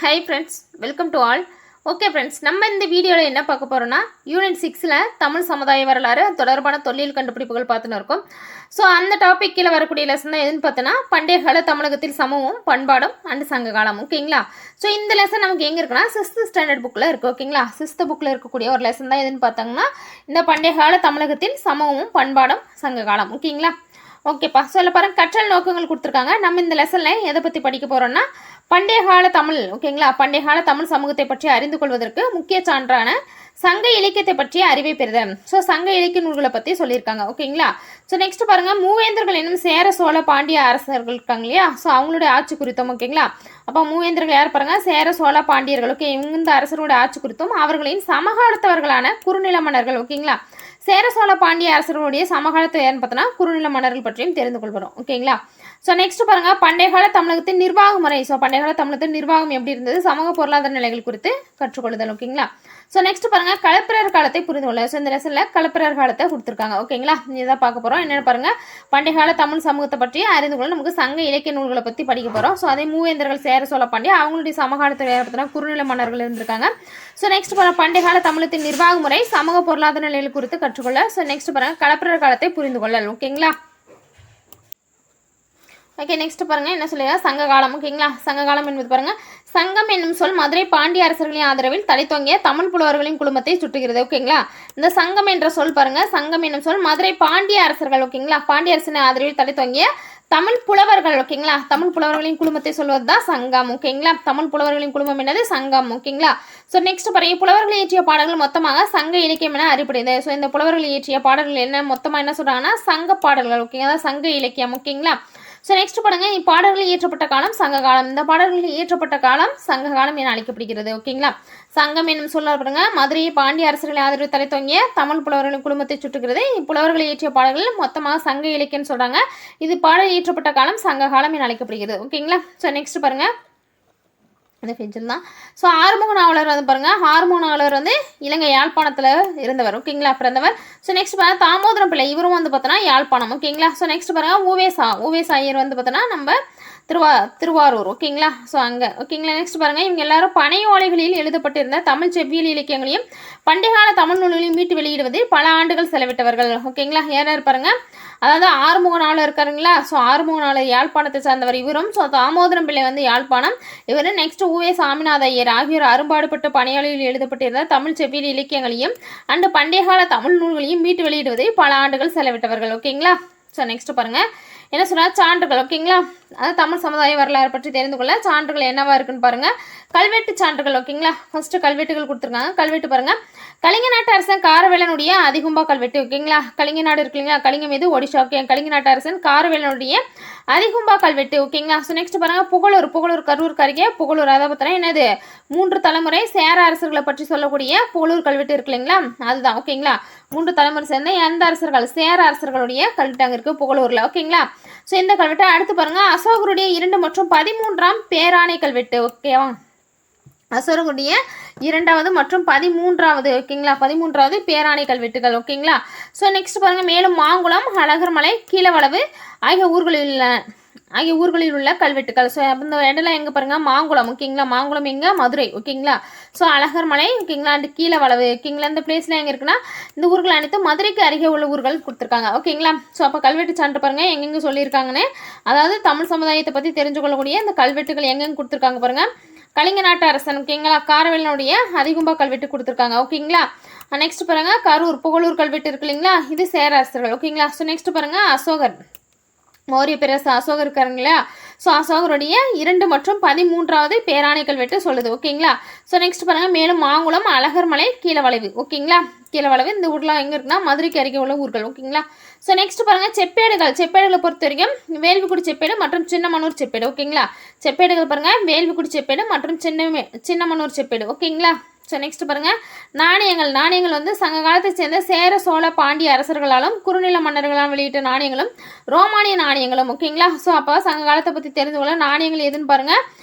Hi friends, welcome to all. Okay friends, நம்ம இந்த வீடியோவில் என்ன பார்க்க போகிறோம்னா யூனிட் 6ல் தமிழ் சமுதாய வரலாறு தொடர்பான தொல்லியல் கண்டுபிடிப்புகள் பார்த்துன்னு இருக்கோம். ஸோ அந்த டாபிக் கீழே வரக்கூடிய லெசன் தான் எதுன்னு பார்த்தோன்னா பண்டைய கால தமிழகத்தில் சமூகம் பண்பாடும் அண்ட் சங்க காலம். ஓகேங்களா? ஸோ இந்த லெசன் நமக்கு எங்கே இருக்குன்னா 6th ஸ்டாண்டர்ட் புக்கில் இருக்குது. ஓகேங்களா? 6th புக்கில் இருக்கக்கூடிய ஒரு லெசன் தான் எதுன்னு பார்த்தாங்கன்னா இந்த பண்டைய கால தமிழகத்தில் சமூகமும் பண்பாடும் சங்க காலம். ஓகேங்களா? ஓகேப்பா. சொல்ல பாருங்க, கற்றல் நோக்கங்கள் கொடுத்துருக்காங்க. நம்ம இந்த லெசனில் எதை பற்றி படிக்க போகிறோம்னா பண்டைய கால தமிழ். ஓகேங்களா? பண்டைய கால தமிழ் சமூகத்தை பற்றி அறிந்து கொள்வதற்கு முக்கிய சான்றான சங்க இலக்கியத்தை பற்றிய அறிவை பெறுதல். ஸோ சங்க இலக்கிய நூல்களை பற்றி சொல்லியிருக்காங்க. ஓகேங்களா? ஸோ நெக்ஸ்ட் பாருங்க, மூவேந்தர்கள் என்னும் சேர சோழ பாண்டிய அரசர்கள் இருக்காங்க இல்லையா? ஸோ அவங்களுடைய ஆட்சி குறித்தோம். ஓகேங்களா? அப்போ மூவேந்தர்கள் யார் பாருங்க? சேர சோழ பாண்டியர்கள். ஓகே, இந்த அரசர்களுடைய ஆட்சி குறித்தும் அவர்களின் சமகாலத்தவர்களான குறுநில மன்னர்கள். ஓகேங்களா? சேர சோழ பாண்டிய அரசர்களுடைய சமகாலத்தை யாருன்னு பார்த்தோன்னா குறுநில மன்னர்கள் பற்றியும் தெரிந்து கொள்கிறோம். ஓகேங்களா? ஸோ நெக்ஸ்ட் பாருங்க, பண்டைய கால தமிழகத்தின் நிர்வாக முறை. ஸோ பண்டைய கால தமிழகத்தின் நிர்வாகம் எப்படி இருந்தது, சமூக பொருளாதார நிலைகள் குறித்து கற்றுக்கொள்ளுதல். ஓகேங்களா? ஸோ நெக்ஸ்ட் பாருங்க, களப்பிரர் காலத்தை புரிந்து கொள்ள. ஸோ இந்த லெசன்ல களப்பிரர் காலத்தை கொடுத்துருக்காங்க. ஓகேங்களா? இதான் பார்க்க போறோம். என்னென்ன பாருங்க, பண்டைய கால தமிழ் சமூகத்தை பற்றி அறிந்து கொள்ள நமக்கு சங்க இலக்கிய நூல்களை பற்றி படிக்க போறோம். ஸோ அதே மூவேந்தர்கள் சேர சோழ பாண்டிய அவங்களுடைய சமகாலத்தை பார்த்தீங்கன்னா குறுநில மன்னர்கள் இருந்திருக்காங்க. ஸோ நெக்ஸ்ட் பாருங்க, பண்டைய கால தமிழகத்தின் நிர்வாக முறை சமூக பொருளாதார நிலைகள் குறித்து கற்றுக்கொள்ள. ஸோ நெக்ஸ்ட் பாருங்க, களப்பிரர் காலத்தை புரிந்து கொள்ளல். ஓகேங்களா? ஓகே, நெக்ஸ்ட் பாருங்க என்ன சொல்லுங்க, சங்க காலம். ஓகேங்களா? சங்க காலம் என்பது பாருங்க, சங்கம் என்னும் சொல் மதுரை பாண்டிய அரசர்களின் ஆதரவில் தழைத்தோங்கிய தமிழ் புலவர்களின் குழுமத்தை சுட்டுகிறது. ஓகேங்களா? இந்த சங்கம் என்ற சொல் பாருங்க, சங்கம் என்னும் சொல் மதுரை பாண்டிய அரசர்கள். ஓகேங்களா? பாண்டிய அரசின் ஆதரவில் தழைத்தோங்கிய தமிழ் புலவர்கள். ஓகேங்களா? தமிழ் புலவர்களின் குழுமத்தை சொல்வதுதான் சங்கம். ஓகேங்களா? தமிழ் புலவர்களின் குழுமம் என்னது? சங்கம். ஓகேங்களா? ஸோ நெக்ஸ்ட் பாருங்க, புலவர்கள் இயற்றிய பாடல்கள் மொத்தமாக சங்க இலக்கியம் என அறியப்படுகிறது. ஸோ இந்த புலவர்கள் இயற்றிய பாடல்கள் என்ன மொத்தமாக என்ன சொல்றாங்கன்னா சங்க பாடல்கள். ஓகேங்களா? சங்க இலக்கியம். ஓகேங்களா? ஸோ நெக்ஸ்ட் பாருங்க, இப்பாடல்கள் இயற்றப்பட்ட காலம் சங்க காலம். இந்த பாடல்கள் இயற்றப்பட்ட காலம் சங்க காலம் என அழைக்கப்படுகிறது. ஓகேங்களா? சங்கம் என்னும் சொல்ல பாருங்க, மதுரையை பாண்டிய அரசர்களை ஆதரவு தலை தொங்கிய தமிழ் புலவர்களின் குழுமத்தை சுட்டுகிறது. இப்புலவர்கள் இயற்றிய பாடல்கள் மொத்தமாக சங்க இலக்கியம்னு சொல்றாங்க. இது பாடல் இயற்றப்பட்ட காலம் சங்க காலம் என அழைக்கப்படுகிறது. ஓகேங்களா? ஸோ நெக்ஸ்ட் பாருங்க, அந்த பெஞ்சில் தான். ஸோ ஆறுமுக நாவலர் வந்து பாருங்க, ஆறுமுக நாவலர் வந்து இலங்கை யாழ்ப்பாணத்தில் இருந்தவர். ஓகேங்களா? பிறந்தவர். ஸோ நெக்ஸ்ட் பாருங்க, தாமோதரம் பிள்ளை இவரும் வந்து பார்த்தோன்னா யாழ்ப்பாணம். ஓகேங்களா? ஸோ நெக்ஸ்ட் பாருங்க, உவேசா ஐயர் வந்து பார்த்தோன்னா நம்ம திருவாரூர். ஓகேங்களா? ஸோ அங்கே. ஓகேங்களா? நெக்ஸ்ட் பாருங்க, இவங்க எல்லாரும் பனை ஓலைகளில் எழுதப்பட்டிருந்த தமிழ் செவ்வியல் இலக்கியங்களையும் பண்டைகால தமிழ் நூல்களையும் மீட்டு வெளியிடுவதில் பல ஆண்டுகள் செலவிட்டவர்கள். ஓகேங்களா? யார் பாருங்க, அதாவது ஆறுமுக நாவலர் இருக்காருங்களா? ஸோ ஆறுமுக நாவலர் யாழ்ப்பாணத்தை சார்ந்தவர் இவரும். ஸோ தாமோதரம் பிள்ளை வந்து யாழ்ப்பாணம் இவர். நெக்ஸ்ட் உவே சாமிநாத ஐயர் ஆகியோர் அரும்பாடுபட்ட பணியாளர்களில் எழுதப்பட்டிருந்த தமிழ் செவ்வியல் இலக்கியங்களையும் அண்டு பண்டைகால தமிழ் நூல்களையும் மீட்டு வெளியிடுவதில் பல ஆண்டுகள் செலவிட்டவர்கள். ஓகேங்களா? ஸோ நெக்ஸ்ட் பாருங்க, என்ன சொன்னால் சான்றுகள். ஓகேங்களா? அதாவது தமிழ் சமுதாய வரலாறு பற்றி தெரிந்து கொள்ள சான்றுகள் என்னவா இருக்குன்னு பாருங்க, கல்வெட்டு சான்றுகள். ஓகேங்களா? ஃபர்ஸ்ட் கல்வெட்டுகள் கொடுத்துருக்காங்க. கல்வெட்டு பாருங்க, கலிங்க நாட்டு அரசன் காரவேலனுடைய அதிகும்பா கல்வெட்டு. ஓகேங்களா? கலிங்க நாடு இருக்கு இல்லைங்களா? கலிங்கம் மீது ஒடிஷா. ஓகே, கலிங்க நாட்டு அரசன் காரவேலனுடைய அதிகும்பா கல்வெட்டு. ஓகேங்களா? ஸோ நெக்ஸ்ட் பாருங்க, புகழூர் கரூருக்கு அருகே புகழூர். அதை பார்த்தோன்னா என்னது 3 தலைமுறை சேர அரசர்களை பற்றி சொல்லக்கூடிய புகழூர் கல்வெட்டு இருக்கு இல்லைங்களா? அதுதான். ஓகேங்களா? 3 தலைமுறை சேர்ந்த எந்த அரசர்கள்? சேர அரசர்களுடைய கல்வெட்டு அங்கே இருக்கு புகழூர்ல. ஓகேங்களா? ஸோ இந்த கல்வெட்டை அடுத்து பாருங்க, அசோகருடைய 2 மற்றும் 13ஆம் பேராணை கல்வெட்டு. ஓகேவா? அசோகருடைய 2வது மற்றும் 13வது. ஓகேங்களா? 13வது பேராணை கல்வெட்டுகள். ஓகேங்களா? ஸோ நெக்ஸ்ட் பாருங்க, மேலும் மாங்குளம் அழகர்மலை கீழவளவு ஆகிய ஊர்களில் உள்ள கல்வெட்டுகள். ஸோ இந்த இடத்துல எங்கே பாருங்க, மாங்குளம். ஓகேங்களா? மாங்குளம் எங்கே? மதுரை. ஓகேங்களா? ஸோ அழகர்மலை. ஓகேங்களா? அண்ட் கீழவளவு. ஓகேங்களா? இந்த பிளேஸ்ல எங்கே இருக்குன்னா இந்த ஊர்கள் அனைத்து மதுரைக்கு அருகே உள்ள ஊர்கள் கொடுத்துருக்காங்க. ஓகேங்களா? ஸோ அப்போ கல்வெட்டு சான்று பாருங்க எங்கெங்கே சொல்லியிருக்காங்கன்னு, அதாவது தமிழ் சமுதாயத்தை பற்றி தெரிஞ்சு கொள்ளக்கூடிய இந்த கல்வெட்டுகள் எங்கெங்கே கொடுத்துருக்காங்க பாருங்க. கலிங்க நாட்டு அரசன். ஓகேங்களா? காரவேலனுடைய அதிகும்பா கல்வெட்டு கொடுத்துருக்காங்க. ஓகேங்களா? நெக்ஸ்ட் பாருங்க, புகழூர் கல்வெட்டு இருக்கு இல்லைங்களா? இது சேர அரசர்கள். ஓகேங்களா? ஸோ நெக்ஸ்ட் பாருங்க, அசோகர் மௌரிய பேரரசு அசோகர் இருக்காருங்களா? ஸோ அசோகருடைய 2 மற்றும் 13வது பேராணை கல்வெட்டு சொல்லுது. ஓகேங்களா? ஸோ நெக்ஸ்ட் பாருங்க, மேலும் மாங்குளம் அழகர்மலை கீழவளவு. ஓகேங்களா? கீழவளவு இந்த ஊர்லாம் எங்கே இருக்குன்னா மதுரைக்கு அருகே உள்ள ஊர்கள். ஓகேங்களா? ஸோ நெக்ஸ்ட் பாருங்க, செப்பேடுகளை பொறுத்த வரைக்கும் வேள்விக்குடி செப்பேடு மற்றும் சின்னமனூர் செப்பேடு. ஓகேங்களா? செப்பேடுகள் பாருங்க, வேள்விக்குடி செப்பேடு மற்றும் சின்னமனூர் செப்பேடு. ஓகேங்களா? ஸோ நெக்ஸ்ட் பாருங்க, நாணயங்கள் வந்து சங்க காலத்தை சேர்ந்த சேர சோழ பாண்டிய அரசர்களாலும் குறுநில மன்னர்களால் வெளியிட்ட நாணயங்களும் ரோமானிய நாணயங்களும். ஓகேங்களா? ஸோ அப்போ சங்க காலத்தை பற்றி தெரிந்து கொள்ள நாணயங்கள் எதுன்னு பாருங்க,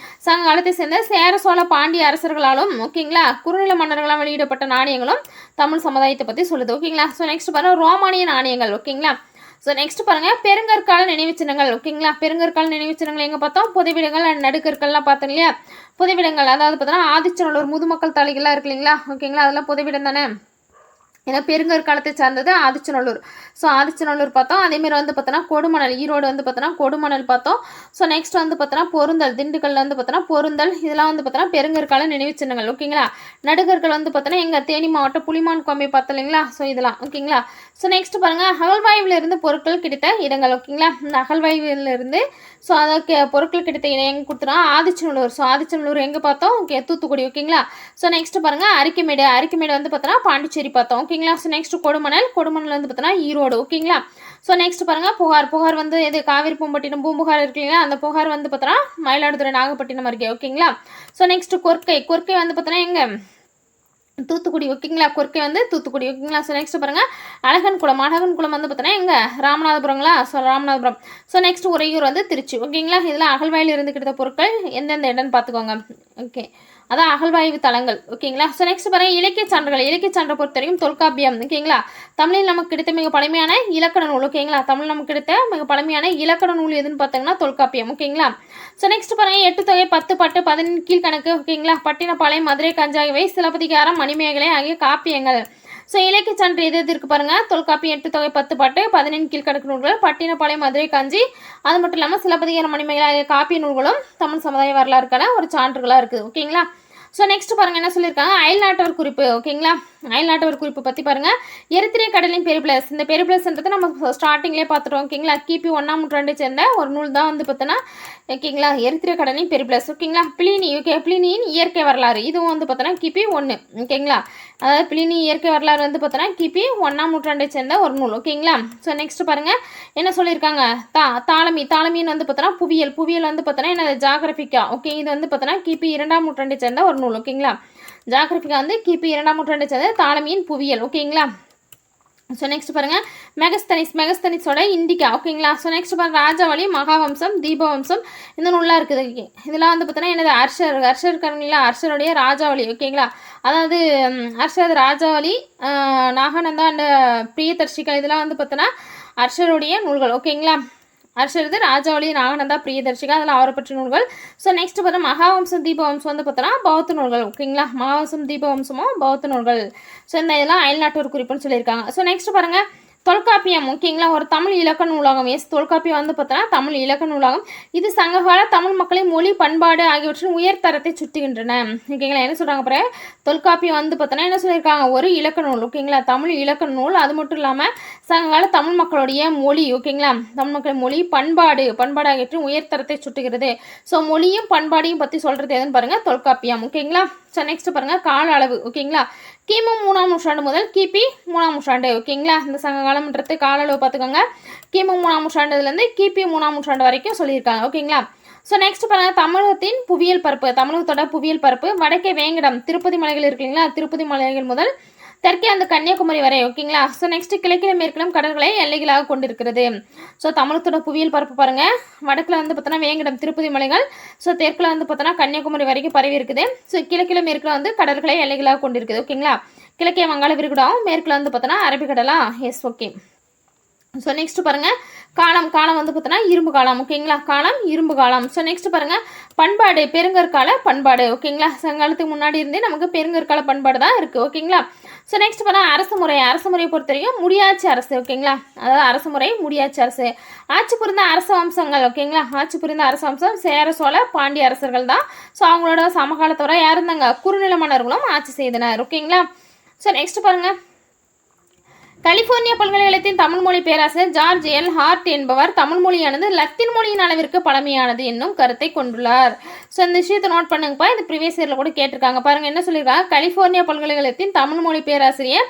சங்க காலத்தை சேர்ந்த சேர சோழ பாண்டிய அரசர்களாலும் ஓகேங்களா குறுநில மன்னர்களால் வெளியிடப்பட்ட நாணயங்களும் தமிழ் சமுதாயத்தை பற்றி சொல்லுது. ஓகேங்களா? ஸோ நெக்ஸ்ட் பாருங்க, ரோமானிய நாணயங்கள். ஓகேங்களா? ஸோ நெக்ஸ்ட் பாருங்க பெருங்கற்கால நினைவு சின்னங்கள். ஓகேங்களா, பெருங்கற்கால நினைவு சின்னங்கள் எங்கே பார்த்தோம்? புதைவிடங்கள் அண்ட் நடுக்கற்கள்லாம் பார்த்தோம் இல்லையா? புதைவிடங்கள் அதாவது பார்த்தோன்னா ஆதிச்சநல்லூர் முதுமக்கள் தாளிகள்லாம் இருக்கு இல்லைங்களா? ஓகேங்களா, அதெல்லாம் புதைவிடம் தானே. ஏன்னா பெருங்கற்காலத்தை சார்ந்தது ஆதிச்சநல்லூர். ஸோ ஆதிச்சநல்லூர் பார்த்தோம். அதேமாரி வந்து பார்த்தோன்னா கொடுமணல், ஈரோடு வந்து பார்த்தோன்னா கொடுமணல் பார்த்தோம். ஸோ நெக்ஸ்ட் வந்து பார்த்தோன்னா பொருந்தல், திண்டுக்கல்ல வந்து பார்த்தோன்னா பொருந்தல், இதெல்லாம் வந்து பார்த்தோன்னா பெருங்கற்கால நினைவு சின்னங்கள். ஓகேங்களா, நடுகற்கள் வந்து பார்த்தோன்னா எங்கள் தேனி மாவட்டம் புலிமான் கோம்பை பார்த்தோம் இல்லைங்களா? ஸோ இதெல்லாம் ஓகேங்களா. ஸோ நெக்ஸ்ட் பாருங்கள் அகழ்வாய்விலிருந்து பொருட்கள் கிடைத்த இடங்கள். ஓகேங்களா, இந்த அகழ்வாய்விலிருந்து ஸோ அதை பொருட்கள் கிடைத்த இடம் எங்கே கொடுத்துனா ஆதிச்சநல்லூர். ஸோ ஆதிச்சநல்லூர் எங்கே பார்த்தோம்? ஓகே, தூத்துக்குடி. ஓகேங்களா. ஸோ நெக்ஸ்ட் பாருங்கள் அரிக்கமேடு, அரிக்கமேடு வந்து பார்த்தோன்னா பாண்டிச்சேரி பார்த்தோம். ஓகேங்களா. ஸோ நெக்ஸ்ட் கொடுமணல், கொடுமணல் வந்து பார்த்தோன்னா ஈரோடு. ஓகேங்களா. ஸோ நெக்ஸ்ட் பாருங்கள் புகார், புகார் வந்து இது காவிரி பூம்பட்டினம் பூம்புகார் இருக்கு இல்லைங்களா? அந்த புகார் வந்து பார்த்தோன்னா மயிலாடுதுறை நாகப்பட்டினம் அருகே. ஓகேங்களா. ஸோ நெக்ஸ்ட் கொர்க்கை, கொர்க்கை வந்து பார்த்தோன்னா எங்கே? தூத்துக்குடி. ஓகேங்களா, கொர்க்கை வந்து தூத்துக்குடி. ஓகேங்களா. ஸோ நெக்ஸ்ட் பாருங்கள் அழகன்குளம், அழகன்குளம் வந்து பார்த்தோன்னா எங்கே? ராமநாதபுரங்களா? So Ramanathapuram. So next Uraiyur வந்து திருச்சி. ஓகேங்களா, இதெல்லாம் அகழ்வாயில் இருந்து கிடைத்த பொருட்கள் எந்தெந்த இடம்னு பார்த்துக்கோங்க. ஓகே, அதான் அகழ்வாய்வு தலங்கள். ஓகேங்களா. ஸோ நெக்ஸ்ட் பாருங்கள் இலக்கிய சான்றுகள். இலக்கிய சான்றை பொறுத்த வரைக்கும் தொல்காப்பியம். ஓகேங்களா, தமிழில் நமக்கு கிடைத்த மிக பழமையான இலக்கண நூல். ஓகேங்களா, தமிழ் நமக்கு கிடைத்த மிக பழமையான இலக்கண நூல் எதுன்னு பார்த்தீங்கன்னா தொல்காப்பியம். ஓகேங்களா. ஸோ நெக்ஸ்ட் பாருங்கள் 8 தொகை 10 பாட்டு 15 கீழ்கணக்கு. ஓகேங்களா, பட்டினப்பாளையம், மதுரை, கஞ்சாகிவை, சிலப்பதிகாரம், மணிமேகலை ஆகிய காப்பியங்கள். ஸோ இலக்கிய சான்று எது எது இருக்குது பாருங்கள்? தொல்காப்பியம், 8 தொகை 10 பாட்டு 15 கீழ்கணக்கு நூல்கள், பட்டினப்பாளையம், மதுரை, காஞ்சி, அது மட்டும் இல்லாமல் சிலப்பதிகாரம், மணிமேகலை ஆகிய காப்பிய நூல்களும் தமிழ் சமுதாய வரலாறுக்கான ஒரு சான்றுகளாக இருக்குது. ஓகேங்களா. ஸோ நெக்ஸ்ட் பாருங்கள் என்ன சொல்லியிருக்காங்க? அயல்நாட்டவர் குறிப்பு. ஓகேங்களா, அயல்நாட்டவர் குறிப்பு பற்றி பாருங்கள். எரித்திரிய கடலின் பெரிப்ளஸ். இந்த பெரிப்ளஸ்ன்றது நம்ம ஸ்டார்டிங்லேயே பார்த்துட்டோம். ஓகேங்களா, கிபி 1ஆம் நூற்றாண்டை சேர்ந்த ஒரு நூல் தான் வந்து பார்த்தோன்னா ஓகேங்களா எரித்திரிய கடலின் பெரிப்ளஸ். ஓகேங்களா, பிளினி. ஓகே, பிளினியின் இயற்கை வரலாறு, இதுவும் வந்து பார்த்தோன்னா கிபி 1. ஓகேங்களா, அதாவது பிளினி இயற்கை வரலாறு வந்து பார்த்தோன்னா கிபி 1ஆம் நூற்றாண்டை சேர்ந்த ஒரு நூல். ஓகேங்களா. ஸோ நெக்ஸ்ட் பாருங்கள் என்ன சொல்லியிருக்காங்க? தாலமி, தாலமின்னு வந்து பார்த்தோன்னா புவியியல், புவியியல் வந்து பார்த்தோன்னா என்ன ஜாகிரபிக்கா. ஓகே, இது வந்து பார்த்தோன்னா கிபி 2ஆம் நூற்றாண்டை சேர்ந்த ஒரு நூல். ஓகேங்களா, ஜாகிரபிக்கா வந்து கிபி 2ஆம் நூற்றாண்டை சேர்ந்த தாலமியின் புவியியல். ஓகேங்களா. ஸோ நெக்ஸ்ட் பாருங்கள் மெகஸ்தனிஸ், மெகஸ்தனிஸோட இண்டிகா. ஓகேங்களா. ஸோ நெக்ஸ்ட் பாருங்கள் ராஜாவளி, மகாவம்சம், தீபவம்சம், இந்த நூலாக இருக்குது. இதெல்லாம் வந்து பார்த்தோன்னா என்னது? அர்ஷர், அர்ஷர் இருக்காருங்களா? அர்ஷருடைய ராஜாவளி. ஓகேங்களா, அதாவது அர்ஷர் ராஜாவளி, நாகானந்தா அண்ட் பிரியதர்ஷிகா, இதெல்லாம் வந்து பார்த்தோன்னா அர்ஷருடைய நூல்கள். ஓகேங்களா, அர்ஷரது ராஜாவளி, நாகநந்தா, பிரியதர்ஷிகா, அதெல்லாம் அவரை பற்றிய நூல்கள். ஸோ நெக்ஸ்ட் பார்த்தா மகாவம்சம், தீபவம்சம் வந்து பார்த்தோன்னா பௌத்த நூல்கள். ஓகேங்களா, மகாவம்சம், தீபவம்சமும் பௌத்த நூல்கள். ஸோ இந்த இதெல்லாம் அயல்நாட்டூர் குறிப்புன்னு சொல்லியிருக்காங்க. ஸோ நெக்ஸ்ட் பாருங்கள் தொல்காப்பியம். ஓகேங்களா, ஒரு தமிழ் இலக்க நூலாகும். எஸ், தொல்காப்பியம் வந்து பார்த்தோன்னா தமிழ் இலக்க நூலாகும். இது சங்ககால தமிழ் மக்களின் மொழி, பண்பாடு ஆகியவற்றின் உயர்தரத்தை சுட்டுகின்றன. ஓகேங்களா, என்ன சொல்கிறாங்க பாரு? தொல்காப்பியம் வந்து பார்த்தோன்னா என்ன சொல்லியிருக்காங்க? ஒரு இலக்க நூல். ஓகேங்களா, தமிழ் இலக்க நூல். அது மட்டும் இல்லாமல் சங்ககால தமிழ் மக்களுடைய மொழி. ஓகேங்களா, தமிழ் மக்களின் மொழி, பண்பாடு, பண்பாடு ஆகியவற்றின் உயர்தரத்தை சுட்டுகிறது. ஸோ மொழியும் பண்பாடையும் பற்றி சொல்கிறது எதுன்னு பாருங்கள்? தொல்காப்பியம். ஓகேங்களா. ஸோ நெக்ஸ்ட் பாருங்கள் கால அளவு. ஓகேங்களா, கிமு 3ஆம் நூற்றாண்டு முதல் கிபி 3ஆம் நூற்றாண்டு. ஓகேங்களா, இந்த சங்க காலம்ன்றது கால அளவு பார்த்துக்கோங்க. கிமு 3ஆம் நூற்றாண்டுலேருந்து கிபி 3ஆம் நூற்றாண்டு வரைக்கும் சொல்லியிருக்காங்க. ஓகேங்களா. ஸோ நெக்ஸ்ட் பாருங்கள் தமிழகத்தின் புவியியல் பரப்பு, தமிழகத்தோட புவியியல் பரப்பு. வடக்கே வேங்கடம், திருப்பதி மலைகள் இருக்குங்களா? திருப்பதி மலைகள் முதல் தெற்கே அந்த கன்னியாகுமரி வரை. ஓகேங்களா. ஸோ நெக்ஸ்ட் கிழக்கிலும் மேற்கிலும் கடல்களை எல்லைகளாக கொண்டிருக்கிறது. ஸோ தமிழகத்தோட புவியியல் பரப்பு பாருங்கள். வடக்கில் வந்து பார்த்தோன்னா வேங்கடம், திருப்பதி மலைகள். ஸோ தெற்கில் வந்து பார்த்தோன்னா கன்னியாகுமரி வரைக்கும் பரவி இருக்குது. ஸோ கிழக்கிலும் மேற்கில் வந்து கடல்களை எல்லைகளாக கொண்டிருக்குது. ஓகேங்களா, கிழக்கே வங்காள விரிகுடாவும் மேற்கில் வந்து பார்த்தோன்னா அரபிக்கடலா. Yes, okay. ஸோ நெக்ஸ்ட் பாருங்கள் காலம், காலம் வந்து பார்த்தோன்னா இரும்பு காலம். ஓகேங்களா, காலம் இரும்பு காலம். ஸோ நெக்ஸ்ட் பாருங்கள் பண்பாடு, பெருங்கற்கால பண்பாடு. ஓகேங்களா, சங்ககாலத்துக்கு முன்னாடி இருந்தே நமக்கு பெருங்கற்கால பண்பாடு தான் இருக்குது. ஓகேங்களா. ஸோ நெக்ஸ்ட் பாருங்கள் அரசு முறை, அரசு முறையை பொறுத்த வரைக்கும் முடியாட்சி அரசு. ஓகேங்களா, அதாவது அரசு முறை, முடியாட்சி அரசு. ஆட்சி புரிந்த அரச வம்சங்கள். ஓகேங்களா, ஆட்சி புரிந்த அரச வம்சம் சேர, சோழ, பாண்டிய அரசர்கள் தான். ஸோ அவங்களோட சமகாலத்தோட யார் இருந்தாங்க? குறுநில மன்னர்களும் ஆட்சி செய்தனர். ஓகேங்களா. ஸோ நெக்ஸ்ட் பாருங்கள் கலிபோர்னியா பல்கலைக்கழகத்தின் தமிழ் மொழி பேராசிரியர் ஜார்ஜ் எல் ஹார்ட் என்பவர் தமிழ் மொழியானது லத்தீன் மொழியின் அளவிற்கு பழமையானது என்னும் கருத்தை கொண்டுள்ளார். ஸோ இந்த விஷயத்தை நோட் பண்ணுங்கப்பா, இது ப்ரீவியஸ் இயரில் கூட கேட்டிருக்காங்க. பாருங்கள் என்ன சொல்லியிருக்காங்க? கலிபோர்னியா பல்கலைக்கழகத்தின் தமிழ் மொழி பேராசிரியர்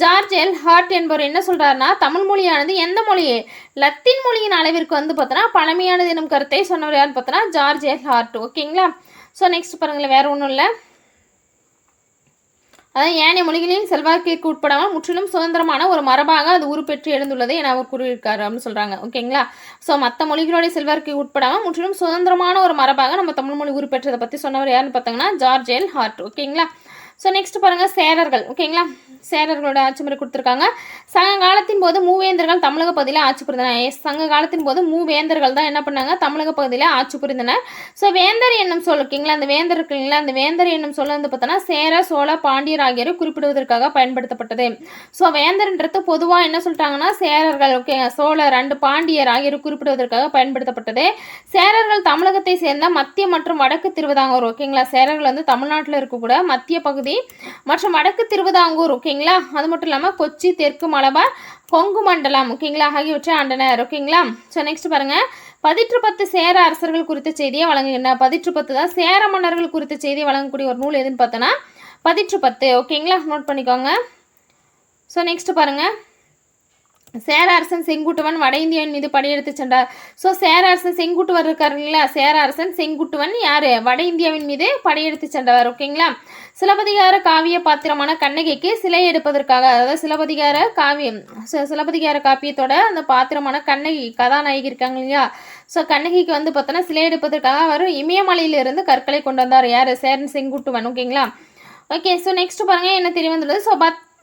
ஜார்ஜ் எல் ஹார்ட் என்பவர் என்ன சொல்கிறாருன்னா தமிழ் மொழியானது எந்த மொழியே லத்தீன் மொழியின் அளவிற்கு வந்து பார்த்தோன்னா பழமையானது என்னும் கருத்தை சொன்னவர் யார் பார்த்தோன்னா ஜார்ஜ் எல் ஹார்ட். ஓகேங்களா. ஸோ நெக்ஸ்ட் பாருங்களேன் வேறு ஒன்றும் இல்லை, அதாவது ஏனைய மொழிகளின் செல்வாக்கிற்கு உட்படாமல் முற்றிலும் சுதந்திரமான ஒரு மரபாக அது உருப்பெற்று எழுந்துள்ளது என அவர் கூறியிருக்காரு அப்படின்னு சொல்கிறாங்க. ஓகேங்களா. ஸோ மற்ற மொழிகளுடைய செல்வாக்கு உட்படாமல் முற்றிலும் சுதந்திரமான ஒரு மரபாக நம்ம தமிழ் மொழி உருப்பெற்றதை பற்றி சொன்னவர் யாருன்னு பார்த்தாங்கன்னா ஜார்ஜ் எல் ஹார்ட். ஓகேங்களா. ஸோ நெக்ஸ்ட் பாருங்கள் சேரர்கள். ஓகேங்களா, சேரர்களோட ஆட்சி முறை கொடுத்துருக்காங்க. சங்க காலத்தின் போது மூவேந்தர்கள் தமிழக பகுதியில் ஆட்சி புரிந்தனர். சங்க காலத்தின் போது மூவேந்தர்கள் தான் என்ன பண்ணாங்க, தமிழக பகுதியில் ஆட்சி புரிந்தனர். ஸோ வேந்தர் என்னும் சொல். ஓகேங்களா, அந்த வேந்தர் இருக்குங்களா, அந்த வேந்தர் என்னும் சொல் வந்து பார்த்தோன்னா சேர, சோழ, பாண்டியர் ஆகியோரை குறிப்பிடுவதற்காக பயன்படுத்தப்பட்டது. ஸோ வேந்தர்ன்றது பொதுவாக என்ன சொல்லிட்டாங்கன்னா சேரர்கள், ஓகே, சோழர் அண்டு பாண்டியர் ஆகியோரை குறிப்பிடுவதற்காக பயன்படுத்தப்பட்டது. சேரர்கள் தமிழகத்தை சேர்ந்த மத்திய மற்றும் வடக்கு திருவிதாங்கூர். ஓகேங்களா, சேரர்கள் வந்து தமிழ்நாட்டில் இருக்கக்கூட மத்திய பகுதி மற்றும் வடக்கு திருவிதாங்கூர். ஓகேங்களா, அது மட்டும் இல்லாமல் கொச்சி, தெற்கு மலபார், கொங்கு மண்டலம், ஓகேங்களா, ஆகியவற்றை ஆண்டனர். ஓகேங்களா. ஸோ நெக்ஸ்ட் பாருங்க, 10 சேர அரசர்கள் குறித்த செய்தியை வழங்குகின்றன. 10 தான் சேர மன்னர்கள் குறித்த செய்தியை வழங்கக்கூடிய ஒரு நூல் எதுன்னு பார்த்தோன்னா 10. ஓகேங்களா, நோட் பண்ணிக்கோங்க. ஸோ நெக்ஸ்ட் பாருங்க, சேர அரசன் செங்குட்டுவன் வட இந்தியாவின் மீது படையெடுத்து சென்றார். ஸோ சேர அரசன் செங்குட்டுவர் இருக்காரு இல்லைங்களா, சேர அரசன் செங்குட்டுவன் யாரு, வட இந்தியாவின் மீது படையெடுத்து சென்றவர். ஓகேங்களா. சிலப்பதிகார காவிய பாத்திரமான கண்ணகிக்கு சிலை எடுப்பதற்காக, அதாவது சிலப்பதிகார காப்பியத்தோட அந்த பாத்திரமான கண்ணகி கதாநாயகி இருக்காங்க இல்லையா, ஸோ கண்ணகிக்கு வந்து பார்த்தோன்னா சிலை எடுப்பதற்காக அவர் இமயமலையிலிருந்து கற்களை கொண்டு வந்தார். யார், சேரன் செங்குட்டுவன். ஓகேங்களா. ஓகே. ஸோ நெக்ஸ்ட் பாருங்க என்ன தெரிய வந்துள்ளது. ஸோ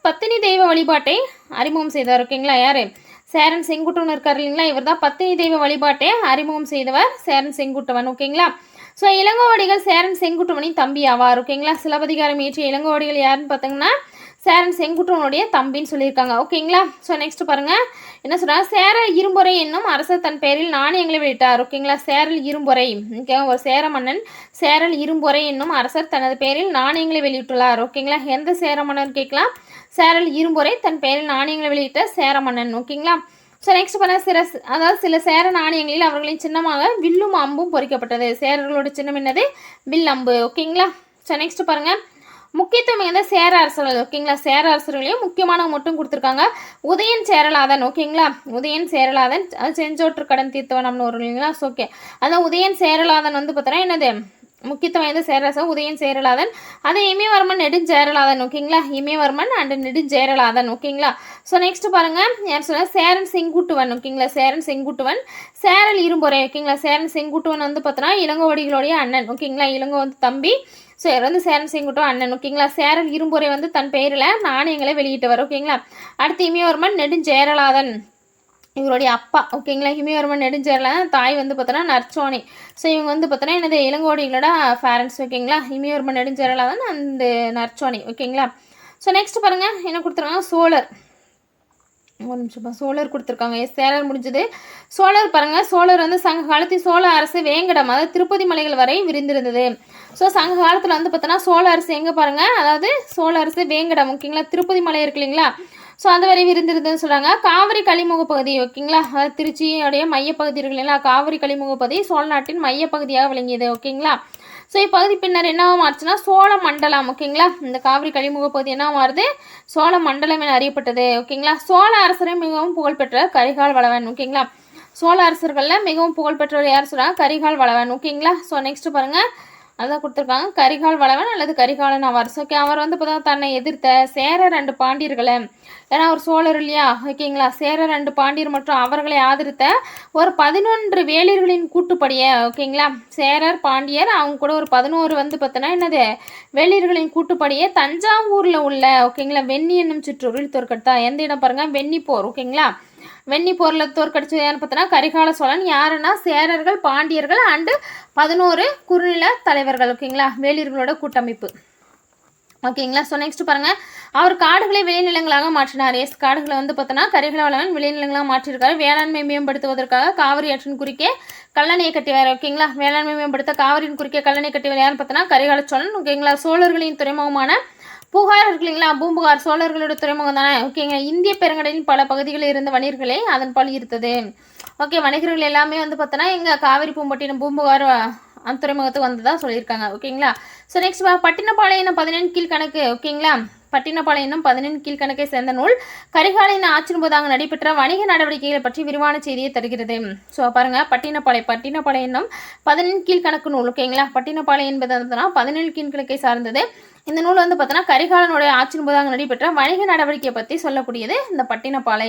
பத்தினி தெய்வ வழிபாட்டை அறிமுகம் செய்தவர். ஓகேங்களா, யாரு, சேரன் செங்குட்டுவன் இருக்கார் இல்லைங்களா, இவர் தான் பத்தினி தெய்வ வழிபாட்டை அறிமுகம் செய்தவர் சேரன் செங்குட்டுவன். ஓகேங்களா. ஸோ இளங்கோவடிகள் சேரன் செங்குட்டுவனின் தம்பி ஆவார். ஓகேங்களா, சிலப்பதிகாரம் இயற்றிய இளங்கோவடிகள் யாருன்னு பார்த்தீங்கன்னா சேரன் செங்குட்டுவனுடைய தம்பின்னு சொல்லியிருக்காங்க. ஓகேங்களா. ஸோ நெக்ஸ்ட் பாருங்க என்ன சொல்றாங்க, சேர இரும்பொறை என்னும் அரசர் தன் பெயரில் நாணயங்களை வெளியிட்டார். ஓகேங்களா, சேரல் இரும்பொறை, ஓகே, ஒரு சேர மன்னன் சேரல் இரும்பொறை என்னும் அரசர் தனது பெயரில் நாணயங்களை வெளியிட்டுள்ளார். ஓகேங்களா, எந்த சேர மன்னன் கேட்கலாம், சேரல் இரும்பொறை தன் பெயரில் நாணயங்களை வெளியிட்ட சேர மன்னன். ஓகேங்களா. ஸோ நெக்ஸ்ட் பாருங்க, சில சேர நாணயங்களில் அவர்களின் சின்னமாக வில்லும் அம்பும் பொறிக்கப்பட்டது. சேரர்களோட சின்னம் என்னது, வில் அம்பு. ஓகேங்களா. ஸோ நெக்ஸ்ட் பாருங்க, முக்கியத்துவம் மிகுந்த சேர அரசர்கள். ஓகேங்களா, சேர அரசர்களையும் முக்கியமானவங்க மட்டும் கொடுத்துருக்காங்க. உதயன் சேரலாதன். ஓகேங்களா, உதயன் சேரலாதன் செஞ்சோற்று கடன் தீர்த்தவன் அப்படின்னு ஒரு இல்லைங்களா. ஓகே, அதான் உதயன் சேரலாதன் வந்து பார்த்தோன்னா என்னது முக்கியத்துவம் வாய்ந்த சேரரசன் உதயன் சேரலாதன். அது இமயவர்மன் நெடுஞ்சேரலாதன். ஓகேங்களா, இமயவர்மன் அண்ட் நெடுஞ்சேரலாதன். ஓகேங்களா. ஸோ நெக்ஸ்ட் பாருங்க, யார் சொன்னா சேரன் செங்குட்டுவன். ஓகேங்களா, சேரன் செங்குட்டுவன் சேரல் இரும்பொறை. ஓகேங்களா, சேரன் செங்குட்டுவன் வந்து பார்த்தோன்னா இளங்கோவடிகளுடைய அண்ணன். ஓகேங்களா, இளங்கோ வந்து தம்பி, ஸோ இவர் வந்து சேரன் செங்குட்டுவன் அண்ணன். ஓகேங்களா, சேரல் இரும்பொறை வந்து தன் பெயரில் நாணயங்களை வெளியிட்டவர். ஓகேங்களா. அடுத்து இமயவர்மன் நெடுஞ்சேரலாதன், இவருடைய அப்பா. ஓகேங்களா, இமயவர்மன் நெடுஞ்சேரலாதன், தாய் வந்து பார்த்தோன்னா நற்சோனை. ஸோ இவங்க வந்து பார்த்தோன்னா என்னது இளங்கோவடிகளோட பேரண்ட்ஸ். ஓகேங்களா, இமயவர்மன் நெடுஞ்சேரலாதன் அந்த நற்சோனை. ஓகேங்களா. ஸோ நெக்ஸ்ட் பாருங்க என்ன கொடுத்துருக்காங்க, சோழர். ஒரு நிமிஷம், சோழர் கொடுத்துருக்காங்க. சேரர் முடிஞ்சது. சோழர் பாருங்க, சோழர் வந்து சங்க காலத்தில் சோழ அரசு வேங்கடம், அதாவது திருப்பதி மலைகள் வரை விரிந்திருந்தது. ஸோ சங்க காலத்தில் வந்து பார்த்தோன்னா சோழ அரசு எங்கே பாருங்க, அதாவது சோழ அரசு வேங்கடம். ஓகேங்களா, திருப்பதி மலை இருக்கு இல்லைங்களா, ஸோ அது வரை விரிந்திருந்ததுன்னு சொல்கிறாங்க. காவிரி கலிமுக பகுதி. ஓகேங்களா, அதாவது திருச்சியோடைய மையப்பகுதி இருக்கு இல்லைங்களா, காவிரி கலிமுக பகுதி சோழ நாட்டின் மையப்பகுதியாக விளங்கியது. ஓகேங்களா. ஸோ இப்பகுதி பின்னர் என்ன மாறுச்சுன்னா சோழ மண்டலம். ஓகேங்களா, இந்த காவிரி கலிமுக பகுதி என்ன மாறுது, சோழ மண்டலம் என அறியப்பட்டது. ஓகேங்களா. சோழ அரசரை மிகவும் புகழ்பெற்ற கரிகால் வளவன். ஓகேங்களா, சோழ அரசர்களில் மிகவும் புகழ்பெற்றவர் யார் சொல்கிறாங்க, கரிகால் வளவன். ஓகேங்களா. ஸோ நெக்ஸ்ட் பாருங்க, அதான் கொடுத்துருக்காங்க, கரிகால் வளவன் அல்லது கரிகாலன் ஆவார். ஓகே, அவர் வந்து பார்த்தா தன்னை எதிர்த்த சேரர் அண்டு பாண்டியர்களை, ஏன்னா ஒரு சோழர் இல்லையா. ஓகேங்களா, சேரர் அண்டு பாண்டியர் மற்றும் அவர்களை ஆதரித்த ஒரு 11 வேளிர்களின் கூட்டுப்படியை. ஓகேங்களா, சேரர் பாண்டியர் அவங்க கூட ஒரு 11 வந்து பார்த்தோன்னா என்னது வேளிர்களின் கூட்டுப்படியை தஞ்சாவூரில் உள்ள ஓகேங்களா வெண்ணி என்னும் சிற்றூரில் தோற்கடித்தா. எந்த இடம் பாருங்க, வெண்ணிப்போர். ஓகேங்களா, வெண்ணி போரில் தோற்கடிச்சது யாருன்னு பார்த்தோன்னா கரிகால சோழன். யாருன்னா சேரர்கள், பாண்டியர்கள் அண்டு 11 குறுநில தலைவர்கள். ஓகேங்களா, வேளிர்களோட கூட்டமைப்பு. ஓகேங்களா. ஸோ நெக்ஸ்ட் பாருங்க, அவர் காடுகளை விளைநிலங்களாக மாற்றினார். காடுகளை வந்து பார்த்தோன்னா கரிகால வளவன் விளைநிலங்களாக மாற்றியிருக்காரு. வேளாண்மை மேம்படுத்துவதற்காக காவிரி ஆற்றின் குறுக்கே கல்லணையை கட்டிவார். ஓகேங்களா, வேளாண்மை மேம்படுத்த காவிரியின் குறுக்கே கல்லணை கட்டிவார் யாருன்னு பார்த்தோன்னா கரிகால சோழன். ஓகேங்களா, சோழர்களின் துறைமுகமான புகார் இருக்கு இல்லைங்களா, பூம்புகார் சோழர்களோட துறைமுகம் தானே. ஓகேங்களா, இந்திய பெருங்கடலின் பல பகுதிகளில் இருந்த வணிகர்களை அதன் பால் ஈர்த்தது. ஓகே, வணிகர்கள் எல்லாமே வந்து பார்த்தோன்னா எங்கள் காவிரி பூம்பட்டினம் பூம்புகார் அந்த துறைமுகத்துக்கு வந்து தான் சொல்லியிருக்காங்க. ஓகேங்களா. ஸோ நெக்ஸ்ட் பட்டினப்பாளையம் 14 கீழ்கணக்கு. ஓகேங்களா, பட்டினப்பாளையம் 14 கீழ்கணக்கை சேர்ந்த நூல் கரிகாலின் ஆட்சியின் போது அங்கு நடைபெற்ற வணிக நடவடிக்கைகளை பற்றி விரிவான செய்தியை தருகிறது. ஸோ பாருங்க, பட்டினப்பாளையம் 14 கீழ்கணக்கு நூல். ஓகேங்களா, பட்டினப்பாளையம் என்பது வந்து 17 கீழ்கணக்கை சார்ந்தது. இந்த நூல் வந்து பார்த்தோன்னா கரிகாலனுடைய ஆட்சியின் போது அங்கு நடைபெற்ற வணிக நடவடிக்கையை பற்றி சொல்லக்கூடியது இந்த பட்டினப்பாலை.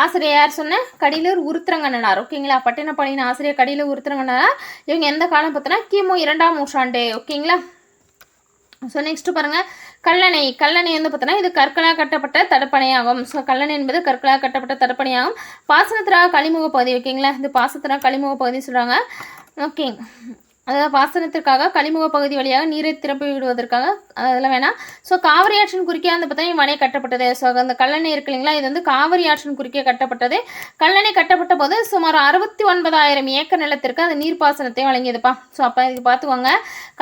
ஆசிரியர் யார் சொன்ன, கடிலூர் உருத்திரங்கண்ணனார். ஓகேங்களா, பட்டினப்பாளையின் ஆசிரியர் கடிலூர் உருத்திரங்கண்ணனார். இவங்க எந்த காலம் பார்த்தோன்னா கிமு 2ஆம் நூற்றாண்டு. ஓகேங்களா. ஸோ நெக்ஸ்ட் பாருங்க கல்லணை. கல்லணை வந்து பார்த்தோன்னா இது கற்களால் கட்டப்பட்ட தடுப்பணையாகும். ஸோ கல்லணை என்பது கற்களால் கட்டப்பட்ட தடுப்பணையாகும். பாசனத்திற்காக கழிமுக பகுதி. ஓகேங்களா, இது பாசனத்திற்காக கழிமுக பகுதி சொல்கிறாங்க. ஓகே, அதாவது பாசனத்திற்காக கழிமுக பகுதி வழியாக நீரை திருப்பி விடுவதற்காக அதெல்லாம் வேணாம். ஸோ காவிரி ஆற்றின் குறுக்கே வந்து பார்த்தீங்கன்னா மனை கட்டப்பட்டது. ஸோ அந்த கல்லணை இருக்கு இல்லைங்களா, இது வந்து காவிரி ஆற்றின் குறுக்கே கட்டப்பட்டது. கல்லணை கட்டப்பட்ட போது சுமார் 69,000 ஏக்கர் நிலத்திற்கு அது நீர்ப்பாசனத்தை வழங்கியதுப்பா. ஸோ அப்போ இது பார்த்துக்கோங்க,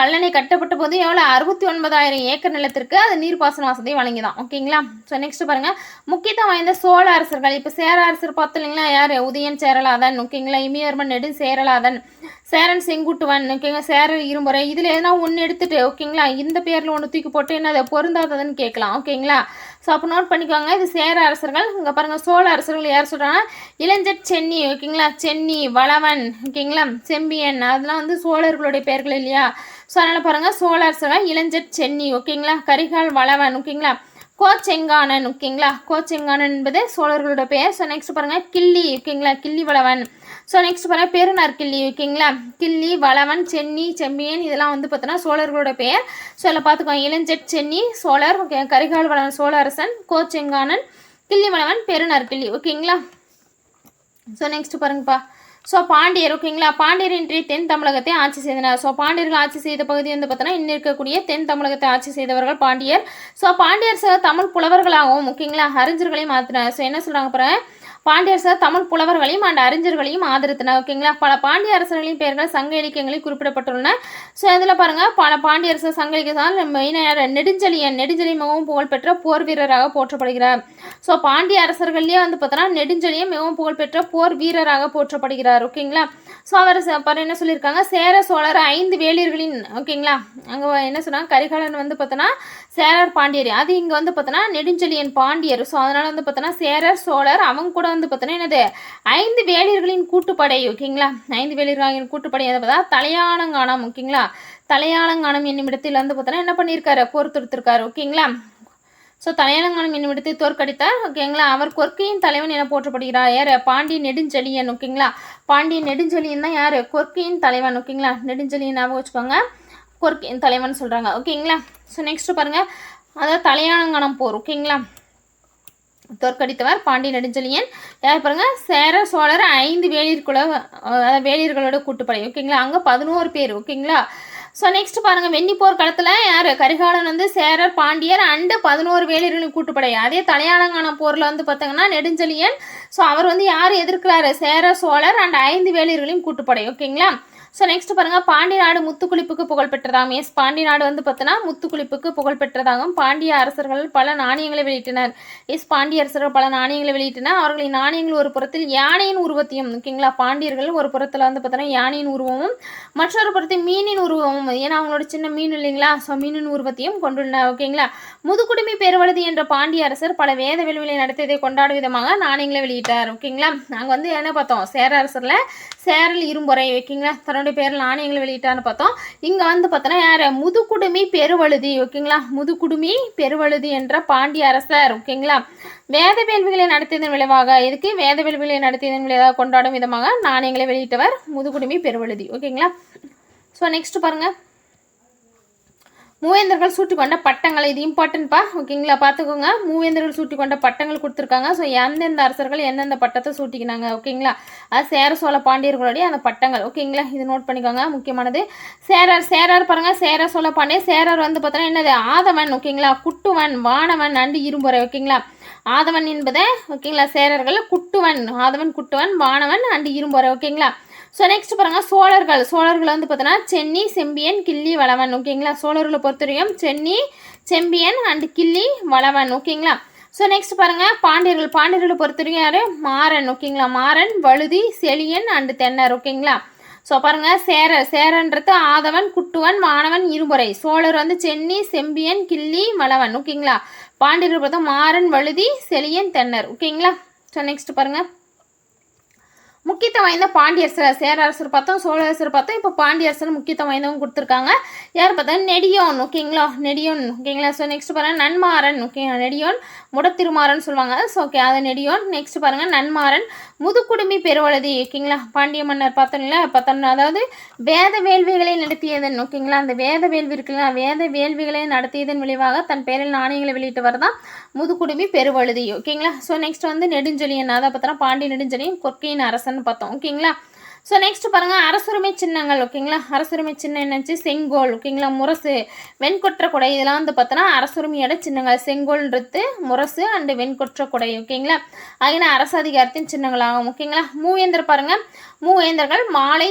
கல்லணை கட்டப்பட்ட போது எவ்வளோ 69,000 ஏக்கர் நிலத்திற்கு அது நீர்ப்பாசன வசதியை வழங்கிதான். ஓகேங்களா. ஸோ நெக்ஸ்ட் பாருங்க முக்கியத்துவம் வாய்ந்த சோழ அரசர்கள். இப்போ சேர அரசர் பார்த்தோம் இல்லைங்களா, யார்? உதயன் சேரலாதன். ஓகேங்களா, இமியவர்மன் நெடு சேரலாதன், சேரன் செங்குட்டுவன். ஓகேங்க, சேரர் இருமுறை. இதில் எதனா ஒன்று எடுத்துட்டு ஓகேங்களா இந்த பேரில் ஒன்று தூக்கி போட்டு என்ன அதை பொருந்தாததுன்னு கேட்கலாம். ஓகேங்களா, ஸோ அப்போ நோட் பண்ணிக்கோங்க, இது சேர அரசர்கள். இங்கே பாருங்கள் சோழ அரசர்கள் யார் சொல்கிறாங்கன்னா இளஞ்செட் சென்னி. ஓகேங்களா, சென்னி, வளவன், ஓகேங்களா, செம்பியன், அதெல்லாம் வந்து சோழர்களுடைய பெயர்கள் இல்லையா. ஸோ அதனால் பாருங்கள் சோழ அரசர்கள் இளஞ்செட் சென்னி. ஓகேங்களா, கரிகால் வளவன். ஓகேங்களா, கோச்செங்கானன். ஓகேங்களா, கோச்செங்கானன் என்பது சோழர்களோட பெயர். ஸோ நெக்ஸ்ட் பாருங்கள் கிள்ளி. ஓகேங்களா, கிள்ளி வளவன். ஸோ நெக்ஸ்ட் பாருங்கள் பெருநார் கிள்ளி. ஓகேங்களா, கிள்ளி, வளவன், சென்னி, செம்பியன், இதெல்லாம் வந்து பார்த்தோன்னா சோழர்களோட பெயர். ஸோ இதில் பார்த்துக்கோங்க, இளஞ்செட் சென்னி சோழர், ஓகே, கரிகால் வளவன் சோழ அரசன், கோச்செங்கானன், கிள்ளி வளவன், பெருநார் கிள்ளி. ஓகேங்களா. ஸோ நெக்ஸ்ட் பாருங்கப்பா, ஸோ பாண்டியர். ஓகேங்களா, பாண்டியர் இன்றைய தென் தமிழகத்தை ஆட்சி செய்தனர். ஸோ பாண்டியர்கள் ஆட்சி செய்த பகுதி வந்து பார்த்தோன்னா இன்னும் இருக்கக்கூடிய தென் தமிழகத்தை ஆட்சி செய்தவர்கள் பாண்டியர். ஸோ பாண்டியர் சில தமிழ் புலவர்களாகவும் ஓகேங்களா அறிஞர்களையும் மாற்றினார். ஸோ என்ன சொல்கிறாங்க பாருங்க, பாண்டியர் சார் தமிழ் புலவர்களையும் அண்ட் அறிஞர்களையும் ஆதரித்தனர். ஓகேங்களா, பல பாண்டிய அரசர்களின் பெயர்கள் சங்க இலக்கியங்களில் குறிப்பிடப்பட்டுள்ளன. ஸோ இதில் பாருங்கள் பல பாண்டியர் சார் சங்க இலக்கியத்தால் மெயினாக நெடுஞ்செழியன். நெடுஞ்செழியன் மிகவும் புகழ்பெற்ற போர் வீரராக போற்றப்படுகிறார். ஸோ பாண்டிய அரசர்கள்லேயே வந்து பார்த்தோன்னா நெடுஞ்செழியன் மிகவும் புகழ்பெற்ற போர் வீரராக போற்றப்படுகிறார். ஓகேங்களா, ஸோ அவர் என்ன சொல்லியிருக்காங்க, சேர சோழர் 5 வேளிர்களின். ஓகேங்களா, அங்கே என்ன சொன்னாங்க, கரிகாலன் வந்து பார்த்தோன்னா சேரர் பாண்டியர், அது இங்கே வந்து பார்த்தோன்னா நெடுஞ்செழியன் பாண்டியர். ஸோ அதனால் வந்து பார்த்தோன்னா சேரர் சோழர் அவங்க கூட வந்து பார்த்தோன்னா என்னது 5 வேளிர்களின் கூட்டுப்படை. ஓகேங்களா, 5 வேளிர்களின் கூட்டுப்படை எதை பார்த்தா தலையாலங்கானம். ஓகேங்களா, தலையாலங்கானம் என்னும் இடத்தில் வந்து பார்த்தோன்னா என்ன பண்ணியிருக்காரு, போர் தொடுத்திருக்காரு. ஓகேங்களா, ஸோ தலையாலங்கானம் என்னும் இடத்தை தோற்கடித்தார். ஓகேங்களா, அவர் கொற்கையின் தலைவன் என போற்றப்படுகிறார். யார்? பாண்டிய நெடுஞ்செழியன். ஓகேங்களா, பாண்டிய நெடுஞ்செழியன் தான் யார்? கொற்கையின் தலைவன். ஓகேங்களா, நெடுஞ்செழியன் ஞாபகம் வச்சுக்கோங்க, கொற்கையின் தலைவன் சொல்கிறாங்க. ஓகேங்களா, ஸோ நெக்ஸ்ட் பாருங்கள், அதாவது தலையாலங்கானம் போர். ஓகேங்களா, தோற்கடித்தவர் பாண்டிய நெடுஞ்செழியன். யார் பாருங்க, சேர சோழர் 5 வேளிர்களோட கூட்டுப்படை. ஓகேங்களா, அங்கே 11 பேர். ஓகேங்களா, ஸோ நெக்ஸ்ட் பாருங்கள் வெண்ணிப்போர் களத்தில் யார்? கரிகாலன் வந்து சேரர் பாண்டியர் அண்டு 11 வேளிர்களின் கூட்டுப்படை. அதே தலையாலங்கானம் போரில் வந்து பார்த்தீங்கன்னா நெடுஞ்செழியன். ஸோ அவர் வந்து யார் எதிர்க்கிறாரு? சேர சோழர் அண்ட் 5 வேளிர்களின் கூட்டுப்படை. ஓகேங்களா, ஸோ நெக்ஸ்ட் பாருங்கள் பாண்டிய நாடு முத்துக்குளிப்புக்கு புகழ் பெற்றதாகும். எஸ், பாண்டிய நாடு வந்து பார்த்தோன்னா முத்துக்குளிப்புக்கு புகழ் பெற்றதாகும். பாண்டிய அரசர்கள் பல நாணயங்களை வெளியிட்டனர். எஸ், பாண்டிய அரசர்கள் பல நாணயங்களை வெளியிட்டனர். அவர்களின் நாணயங்கள் ஒரு புறத்தில் யானையின் உருவத்தையும். ஓகேங்களா, பாண்டியர்கள் ஒரு புறத்தில் வந்து பார்த்தோன்னா யானையின் உருவமும் மற்றொரு புறத்தில் மீனின் உருவமும், ஏன்னா அவங்களோட சின்ன மீன் இல்லைங்களா, ஸோ மீனின் உருவத்தையும் கொண்டுள்ளனர். ஓகேங்களா, முதுகுடுமி பெருவழுதி என்ற பாண்டிய அரசர் பல வேத வேள்விகளை நடத்தியதை கொண்டாடும் விதமாக நாணயங்களை வெளியிட்டார். ஓகேங்களா, நாங்கள் வந்து என்ன பார்த்தோம், சேர அரசரில் சேரல் இரும்பொறை. ஓகேங்களா, தன்னுடைய பேரில் நாணயங்களை வெளியிட்டான்னு பார்த்தோம். இங்கே வந்து பார்த்தோன்னா யார்? முதுகுடுமி பெருவழுதி. ஓகேங்களா, முதுகுடுமி பெருவழுதி என்ற பாண்டிய அரசர். ஓகேங்களா, வேத வேள்விகளை நடத்தியதன் விளைவாக, இதுக்கு வேத வேள்விகளை நடத்தியதன் விளைவாக கொண்டாடும் விதமாக நாணயங்களை வெளியிட்டவர் முதுகுடுமி பெருவழுதி. ஓகேங்களா, ஸோ நெக்ஸ்ட் பாருங்கள் மூவேந்தர்கள் சூட்டி கொண்ட பட்டங்கள். இது இம்பார்ட்டன்ட்பா. ஓகேங்களா, பார்த்துக்கோங்க, மூவேந்தர்கள் சூட்டி கொண்ட பட்டங்கள் கொடுத்துருக்காங்க. ஸோ எந்தெந்த அரசர்கள் எந்தெந்த பட்டத்தை சூட்டிக்கினாங்க. ஓகேங்களா, அது சேர சோழ பாண்டியர்களுடைய அந்த பட்டங்கள். ஓகேங்களா, இது நோட் பண்ணிக்கோங்க, முக்கியமானது. சேரர் பாருங்கள், சேர சோழ பாண்டியர். சேரர் வந்து பார்த்தோன்னா என்னது? ஆதவன். ஓகேங்களா, குட்டுவன், வானவன் அண்டு இரும்புரை. ஓகேங்களா, ஆதவன் என்பதை ஓகேங்களா சேரர்கள், குட்டுவன், ஆதவன், குட்டுவன், வானவன் அண்டு இரும்புரை. ஓகேங்களா, ஸோ நெக்ஸ்ட் பாருங்கள் சோழர்கள் வந்து பார்த்தோன்னா சென்னி, செம்பியன், கிள்ளி, வளவன். ஓகேங்களா, சோழர்களை பொறுத்தவரையும் சென்னி, செம்பியன் அண்ட் கிள்ளி, வளவன். ஓகேங்களா, ஸோ நெக்ஸ்ட் பாருங்கள் பாண்டியர்களை பொறுத்தவரைக்கும் யார்? மாறன். ஓகேங்களா, மாறன், வழுதி, செழியன் அண்டு தென்னர். ஓகேங்களா, ஸோ பாருங்கள் சேரன்றது ஆதவன், குட்டுவன், வானவன், இருமுறை. சோழர் வந்து சென்னி, செம்பியன், கிள்ளி, வளவன். ஓகேங்களா, பாண்டியர்கள் பார்த்தா மாறன், வழுதி, செழியன், தென்னர். ஓகேங்களா, ஸோ நெக்ஸ்ட் பாருங்கள் முக்கியத்துவம் வாய்ந்த பாண்டியரசர், சேர அரசர் பார்த்தோம், சோழ அரசர் பார்த்தோம். இப்போ பாண்டியரசர் முக்கியத்துவம் வாய்ந்தவங்க கொடுத்துருக்காங்க. யார் பார்த்தா நெடியோன். ஓகேங்களா, நெடியோன். ஓகேங்களா. ஸோ நெக்ஸ்ட் பாருங்கள் நன்மாறன். ஓகேங்களா, நெடியோன் முடத்திருமாறன் சொல்லுவாங்க. ஸோ ஓகே, அது நெடியோன். நெக்ஸ்ட் பாருங்கள் நன்மாறன் முதுக்குடுமி பெருவழுதி. ஓகேங்களா, பாண்டிய மன்னர் பார்த்தோம்ல, அதாவது வேத வேள்விகளை நடத்தியதன். ஓகேங்களா, அந்த வேத வேள்வி இருக்குங்களா, வேத வேள்விகளை நடத்தியதன் விளைவாக தன் பெயரில் நாணயங்களை வெளியிட்டவர் தான் முதுக்குடுமி பெருவழுதி. ஓகேங்களா. ஸோ நெக்ஸ்ட் வந்து நெடுஞ்செழியன், அதை பார்த்தோன்னா பாண்டிய நெடுஞ்செழியன் கொற்கையின் அரசன் பார்த்தோம். ஓகேங்களா. ஸோ நெக்ஸ்ட் பாருங்கள் அரசுரிமை சின்னங்கள். ஓகேங்களா, அரசுரிமை சின்னம் என்னச்சு, செங்கோல். ஓகேங்களா, முரசு, வெண்கொற்ற கொடை. இதெல்லாம் வந்து பார்த்தோன்னா அரசுரிமையோட சின்னங்கள். செங்கோல்ன்றது முரசு அண்டு வெண்கொற்ற கொடை. ஓகேங்களா, ஆகின அரசு அதிகாரத்தின் சின்னங்களாகும். ஓகேங்களா. மூவேந்தர் பாருங்கள், மூவேந்தர்கள் மாலை.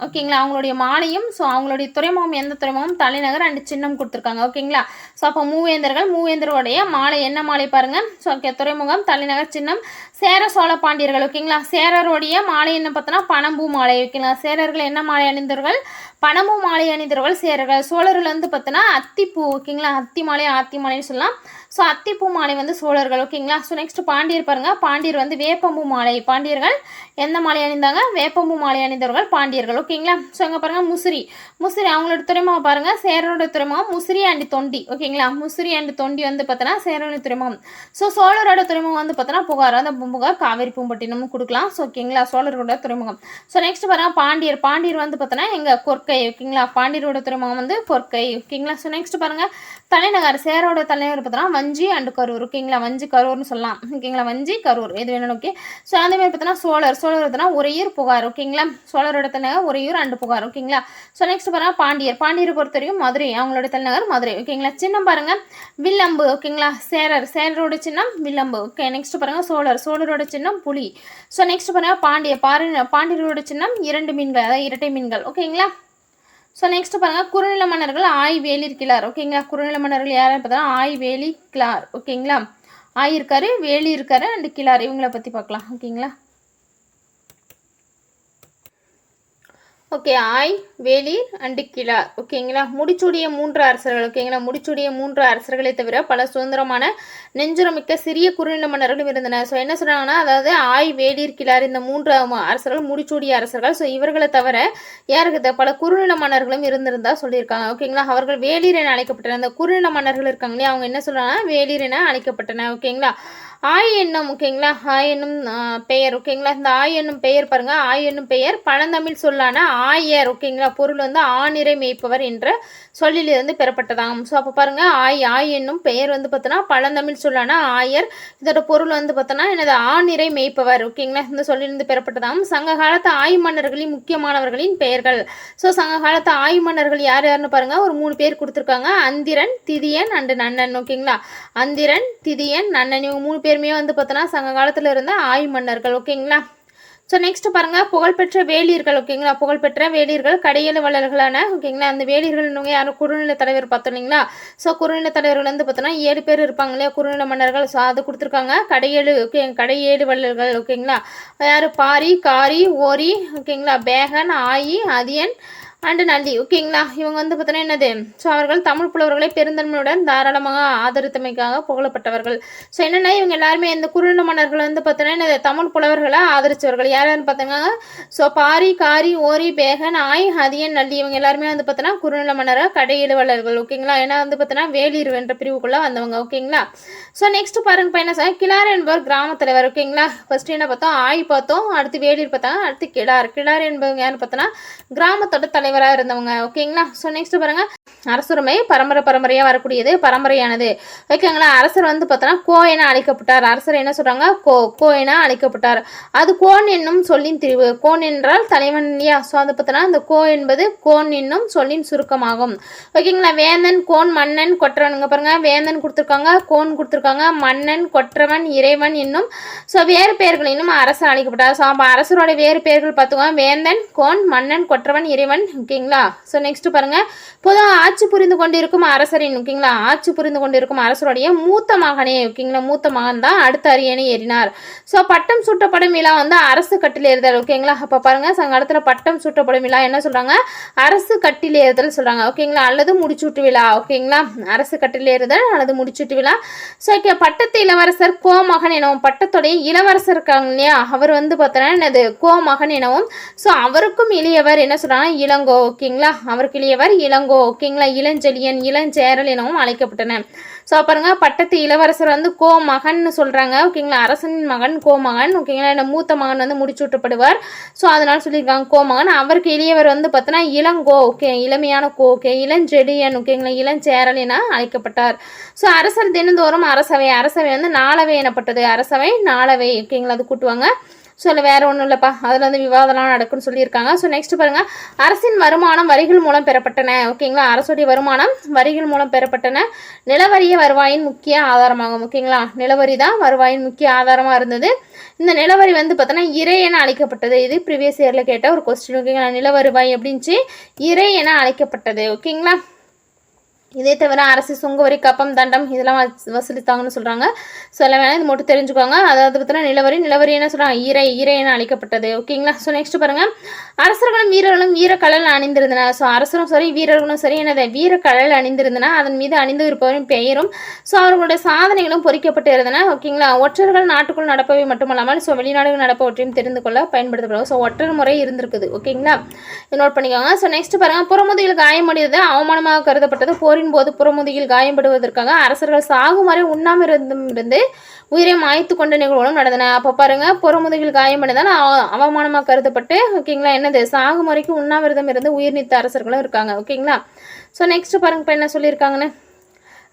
ஓகேங்களா, அவங்களுடைய மாலையும், ஸோ அவங்களுடைய துறைமுகம் எந்த துறைமுகம், தலைநகர் அண்டு சின்னம் கொடுத்துருக்காங்க. ஓகேங்களா. ஸோ அப்போ மூவேந்தருடைய மாலை என்ன மாலை பாருங்கள். ஸோ ஓகே, துறைமுகம், தலைநகர், சின்னம். சேர சோழ பாண்டியர்கள். ஓகேங்களா, சேரருடைய மாலை என்ன பார்த்தோன்னா பனம்பூ மாலை. ஓகேங்களா, சேரர்கள் என்ன மாலை அணிந்தவர்கள், பனம்பூ மாலை அணிந்தவர்கள் சேரர்கள். சோழர்கள் வந்து பார்த்தோன்னா அத்திப்பூ. ஓகேங்களா, அத்தி மாலை, ஆத்தி மாலைன்னு சொல்லலாம். ஸோ அத்திப்பூ மாலை வந்து சோழர்கள். ஓகேங்களா. ஸோ நெக்ஸ்ட் பாண்டியர் பாருங்கள், பாண்டியர் வந்து வேப்பம்பூ மாலை. பாண்டியர்கள் எந்த மாலை அணிந்தாங்க, வேப்பம்பூ மாலை அணிந்தவர்கள் பாண்டியர்கள். ஓகேங்களா. ஸோ அங்கே பாருங்கள் முசிறி. அவங்களோட துறைமுகம் பாருங்கள், சேரரோட துறைமுகம் முசிறி அண்டு தொண்டி. ஓகேங்களா, முசிறி அண்டு தொண்டி வந்து பார்த்தோன்னா சேரரோட துறைமுகம். ஸோ சோழரோட துறைமுகம் வந்து பார்த்தோன்னா புகார், அந்த புகார் காவேரி பூம்பட்டினமும் கொடுக்கலாம். ஸோ ஓகேங்களா, சோழரோட துறைமுகம். ஸோ நெக்ஸ்ட் பாருங்கள் பாண்டியர் வந்து பார்த்தோன்னா எங்கள் கொற்கை. ஓகேங்களா, பாண்டியரோட துறைமுகம் வந்து கொற்கை. ஓகேங்களா. ஸோ நெக்ஸ்ட் பாருங்கள் தலைநகர், சேரோட தலைநகர் பார்த்தோன்னா வஞ்சி அண்டு கரூர். ஓகேங்களா, வஞ்சி கரூர்னு சொல்லலாம். ஓகேங்களா, வஞ்சி கரூர் எது வேணும். ஓகே. ஸோ அந்த மாதிரி பார்த்தோன்னா சோழர் பார்த்தோன்னா உறையூர் புகார். ஓகேங்களா, சோழரோட தலைநகர் உறையூர் அண்டு புகார். ஓகேங்களா. ஸோ நெக்ஸ்ட் பாருங்கள் பாண்டியர் பொறுத்த வரைக்கும் மதுரை, அவங்களோட தலைநகர் மதுரை. ஓகேங்களா. சின்னம் பாருங்கள் வில்லம்பு. ஓகேங்களா, சேரரோட சின்னம் வில்லம்பு. ஓகே. நெக்ஸ்ட் பாருங்கள் சோழரோட சின்னம் புலி. ஸோ நெக்ஸ்ட் பாருங்கள் பாண்டியரோட சின்னம் 2 மீன்கள், அதாவது இரட்டை மீன்கள். ஓகேங்களா. ஸோ நெக்ஸ்ட் பாருங்கள் குறுநில மன்னர்கள் ஆய் வேலிர் கிளார். ஓகேங்களா, குறுநில மன்னர்கள் யாரும் பார்த்தா ஆய் வேலி கிளார். ஓகேங்களா, ஆய் இருக்காரு, வேலி இருக்காரு அண்டு கிளார், இவங்கள பற்றி பார்க்கலாம். ஓகேங்களா. ஓகே, ஆய் வேலீர் அண்டு கிளார். ஓகேங்களா, முடிச்சூடிய 3 அரசர்கள். ஓகேங்களா, முடிச்சூடிய 3 அரசர்களை தவிர பல சுதந்திரமான நெஞ்சுரமிக்க சிறிய குறுநில மன்னர்களும் இருந்தனர். ஸோ என்ன சொல்கிறாங்கன்னா, அதாவது ஆய் வேலீர் கிளார் இந்த 3 அரசர்கள் முடிச்சூடிய அரசர்கள். ஸோ இவர்களை தவிர யாருக்கு பல குறுநில மன்னர்களும் இருந்திருந்தா சொல்லியிருக்காங்க. ஓகேங்களா, அவர்கள் வேலீர் என அழைக்கப்பட்டனர். அந்த குறுநில மன்னர்கள் இருக்காங்களே அவங்க என்ன சொல்கிறாங்கன்னா வேலீர் என அழைக்கப்பட்டனர். ஓகேங்களா. ஆய் என்னும். ஓகேங்களா, ஆய் என்னும் பெயர். ஓகேங்களா, இந்த ஆய் என்னும் பெயர் பாருங்கள், ஆய் என்னும் பெயர் பழந்தமிழ் சொல்லான ஆயர். ஓகேங்களா, பொருள் வந்து ஆநிறை மேய்ப்பவர் என்ற சொல்லிலிருந்து பெறப்பட்டதாகும். ஸோ அப்போ பாருங்கள் ஆய் என்னும் பெயர் வந்து பார்த்தோன்னா பழந்தமிழ் சொல்லான ஆயர். இதோட பொருள் வந்து பார்த்தோன்னா என்னது ஆநிறை மேய்ப்பவர். ஓகேங்களா, இந்த சொல்லிலிருந்து பெறப்பட்டதாகும். சங்க காலத்து ஆய் மன்னர்களின் முக்கியமானவர்களின் பெயர்கள். ஸோ சங்க காலத்து ஆய் மன்னர்கள் யாருன்னு பாருங்கள், ஒரு 3 பேர் கொடுத்துருக்காங்க. அந்திரன், திதியன் அண்டு நன்னன். ஓகேங்களா, அந்திரன், திதியன், நன்னன், இவங்க 3 பேருமே வந்து பார்த்தோன்னா சங்க காலத்தில் இருந்த ஆய் மன்னர்கள். ஓகேங்களா. ஸோ நெக்ஸ்ட் பாருங்கள் புகழ்பெற்ற வேலியர்கள். ஓகேங்களா, புகழ்பெற்ற வேலியர்கள் கடையெழு வள்ளல்களான. ஓகேங்களா, அந்த வேலியர்கள் யாரும் குறுநில தலைவர் பார்த்தோம் இல்லைங்களா. ஸோ குறுநில தலைவர்கள் வந்து பார்த்தோன்னா 7 பேர் இருப்பாங்க இல்லையா குறுநில மன்னர்கள். ஸோ அது கொடுத்துருக்காங்க கடையேழு. ஓகே, கடையேழு வள்ளல்கள். ஓகேங்களா, யார் பாரி, காரி, ஓரி. ஓகேங்களா, பேகன், ஆயி, அதியன் அண்டு நல்லி. ஓகேங்களா, இவங்க வந்து பார்த்தோன்னா என்னது, ஸோ அவர்கள் தமிழ் புலவர்களை பெருந்தன்மையுடன் தாராளமாக ஆதரித்தமைக்காக புகழப்பட்டவர்கள். ஸோ என்னென்னா இவங்க எல்லாருமே இந்த குறுநில மன்னர்கள் வந்து பார்த்தோன்னா என்னது தமிழ் புலவர்களை ஆதரித்தவர்கள். யாருன்னு பார்த்தோங்க, ஸோ பாரி, காரி, ஓரி, பேகன், ஆய், அதியன், நல்லி, இவங்க எல்லாருமே வந்து பார்த்தோன்னா குறுநில மன்னர் கடையெழு வள்ளல்கள். ஓகேங்களா, ஏன்னா வந்து பார்த்தோன்னா வேலீர் என்ற பிரிவுக்குள்ளே வந்தவங்க. ஓகேங்களா. ஸோ நெக்ஸ்ட் பாருங்க என்ன சார் கிளார் என்பவர் கிராம தலைவர். ஓகேங்களா, ஃபர்ஸ்ட் என்ன பார்த்தோம், ஆய் பார்த்தோம், அடுத்து வேலீர் பார்த்தாங்க, அடுத்து கிளார் என்பவங்க யாருன்னு பார்த்தோன்னா கிராமத்தோட தலைவர் இருந்தவங்க. ஓகேங்களா. ஸோ நெக்ஸ்ட் பாருங்க அரசுரிமை பரம்பரையாக வரக்கூடியது, பரம்பரையானது. ஓகேங்களா, அரசர் வந்து பார்த்தோன்னா கோ என அழைக்கப்பட்டார். அரசர் என்ன சொல்றாங்க, கோ என அழைக்கப்பட்டார். அது கோன் என்னும் சொல்லின் திரிவு. கோன் என்றால் தலைவன் இல்லையா. ஸோ அதை பார்த்தோன்னா இந்த கோ என்பது கோன் என்னும் சொல்லின் சுருக்கமாகும். ஓகேங்களா, வேந்தன், கோன், மன்னன், கொற்றவன். பாருங்க வேந்தன் கொடுத்துருக்காங்க, கோன் கொடுத்துருக்காங்க, மன்னன், கொற்றவன், இறைவன் என்னும் ஸோ வேறு பெயர்கள் இன்னும் அரசர் அழைக்கப்பட்டார். ஸோ அப்போ அரசரோட வேறு பெயர்கள் பார்த்துக்கோங்க, வேந்தன், கோன், மன்னன், கொற்றவன், இறைவன், ஓகேங்களா. ஸோ நெக்ஸ்ட் பாருங்க, பொதுவாக ஆட்சி புரிந்து கொண்டிருக்கும் அரசரின் ஓகேங்களா, ஆட்சி புரிந்து கொண்டிருக்கும் அரசருடைய மூத்த மகனே ஓகேங்களா, மூத்த மகன் தான் அடுத்த அரியணை ஏறினார். ஸோ பட்டம் சூட்டப்படும் விழா வந்து அரசு கட்டிலேறுதல் ஓகேங்களா. அப்போ பாருங்க சங்ககாலத்தில் பட்டம் சூட்டப்படும் விழா என்ன சொல்றாங்க, அரசு கட்டிலேறுதல் சொல்றாங்க ஓகேங்களா, அல்லது முடிச்சூட்டு விழா ஓகேங்களா, அரசு கட்டிலேறுதல் அல்லது முடிச்சூட்டு விழா. ஸோ ஓகே, பட்டத்து இளவரசர் கோமகன் எனவும் பட்டத்துடைய இளவரசர் இருக்காங்க இல்லையா, அவர் வந்து பார்த்தோன்னா என்னது கோமகன் எனவும். ஸோ அவருக்கும் இளையவர் என்ன சொல்றாங்க, இளங்கோ ஓகேங்களா, அவருக்கு இளையவர் இளங்கோ ஓகேங்களா, இளஞ்செழியன் இளஞ்சேரல் எனவும் அழைக்கப்பட்டன. ஸோ பாருங்க, பட்டத்து இளவரசர் வந்து கோமகன் சொல்றாங்க ஓகேங்களா, அரசனின் மகன் கோமகன் ஓகேங்களா, இந்த மூத்த மகன் வந்து முடிச்சூட்டப்படுவார். ஸோ அதனால சொல்லியிருக்காங்க கோமகன். அவருக்கு இளையவர் வந்து பார்த்தோன்னா இளங்கோ ஓகே, இளமையான கோ ஓகே, இளஞ்செழியன் ஓகேங்களா, இளஞ்சேரல் என அழைக்கப்பட்டார். ஸோ அரசர் தினந்தோறும் அரசவை, அரசவை வந்து நாளவை எனப்பட்டது, அரசவை நாளவை ஓகேங்களா, அது கூட்டுவாங்க. ஸோ அதில் வேறு ஒன்றும் இல்லைப்பா, அதில் வந்து விவாதம்லாம் நடக்குன்னு சொல்லியிருக்காங்க. ஸோ நெக்ஸ்ட் பாருங்கள், அரசின் வருமானம் வரிகள் மூலம் பெறப்பட்டன ஓகேங்களா, அரசுடைய வருமானம் வரிகள் மூலம் பெறப்பட்டன. நிலவரிய வருவாயின் முக்கிய ஆதாரமாகும் ஓகேங்களா, நிலவரி தான் வருவாயின் முக்கிய ஆதாரமாக இருந்தது. இந்த நிலவரி வந்து பார்த்தோன்னா இறை என அழைக்கப்பட்டது. இது ப்ரீவியஸ் இயரில் கேட்ட ஒரு கொஸ்டின் ஓகேங்களா, நிலவருவாய் எப்படின்ச்சு இறை என அழைக்கப்பட்டது ஓகேங்களா. இதே தவிர அரசு சுங்கவரி கப்பம் தண்டம் இதெல்லாம் வசூலித்தாங்கன்னு சொல்கிறாங்க. ஸோ எல்லாம் வேணால் இது மட்டும் தெரிஞ்சுக்கோங்க. அதாவது பார்த்தீங்கன்னா நிலவரி என்ன சொல்கிறாங்க, இறை என அழைக்கப்பட்டது ஓகேங்களா. ஸோ நெக்ஸ்ட் பாருங்கள், அரசர்களும் வீரர்களும் வீரக்கடல் அணிந்திருந்தன. ஸோ அரசரும் சரி வீரர்களும் சரி என்னது வீரக்கடல் அணிந்திருந்தன, அதன் மீது அணிந்து இருப்பவரின் பெயரும் ஸோ அவர்களுடைய சாதனைகளும் பொறிக்கப்பட்டு இருந்தன ஓகேங்களா. ஒற்றர்கள் நாட்டுக்குள் நடப்பவை மட்டுமல்லாமல் ஸோ வெளிநாடுகள் நடப்பவற்றையும் தெரிந்து கொள்ள பயன்படுத்தப்படுவோம். ஸோ ஒற்றர் முறை இருந்திருக்குது ஓகேங்களா, நோட் பண்ணிக்கோங்க. ஸோ நெக்ஸ்ட் பாருங்கள், புறமுதுகில் காயமடைவது அவமானமாக கருதப்பட்டது. போரின் போது புறமுதுகில் காயப்படுவதற்காக அரசர்கள் சாகும் வரை உண்ணாமிருந்து உயிரை மாய்த்து கொண்ட நிகழ்வுகளும் நடந்தன. அப்போ பாருங்க, புறமுதுகில் காயமடைந்தால் அவமானமாக கருதப்பட்டு ஓகேங்களா என்னது சாகும் வரைக்கும் உண்ணாவிரதம் இருந்து உயிர் நீத்த அரசர்களும் இருக்காங்க ஓகேங்களா. ஸோ நெக்ஸ்ட் பாருங்க, இப்போ என்ன சொல்லியிருக்காங்கன்னு,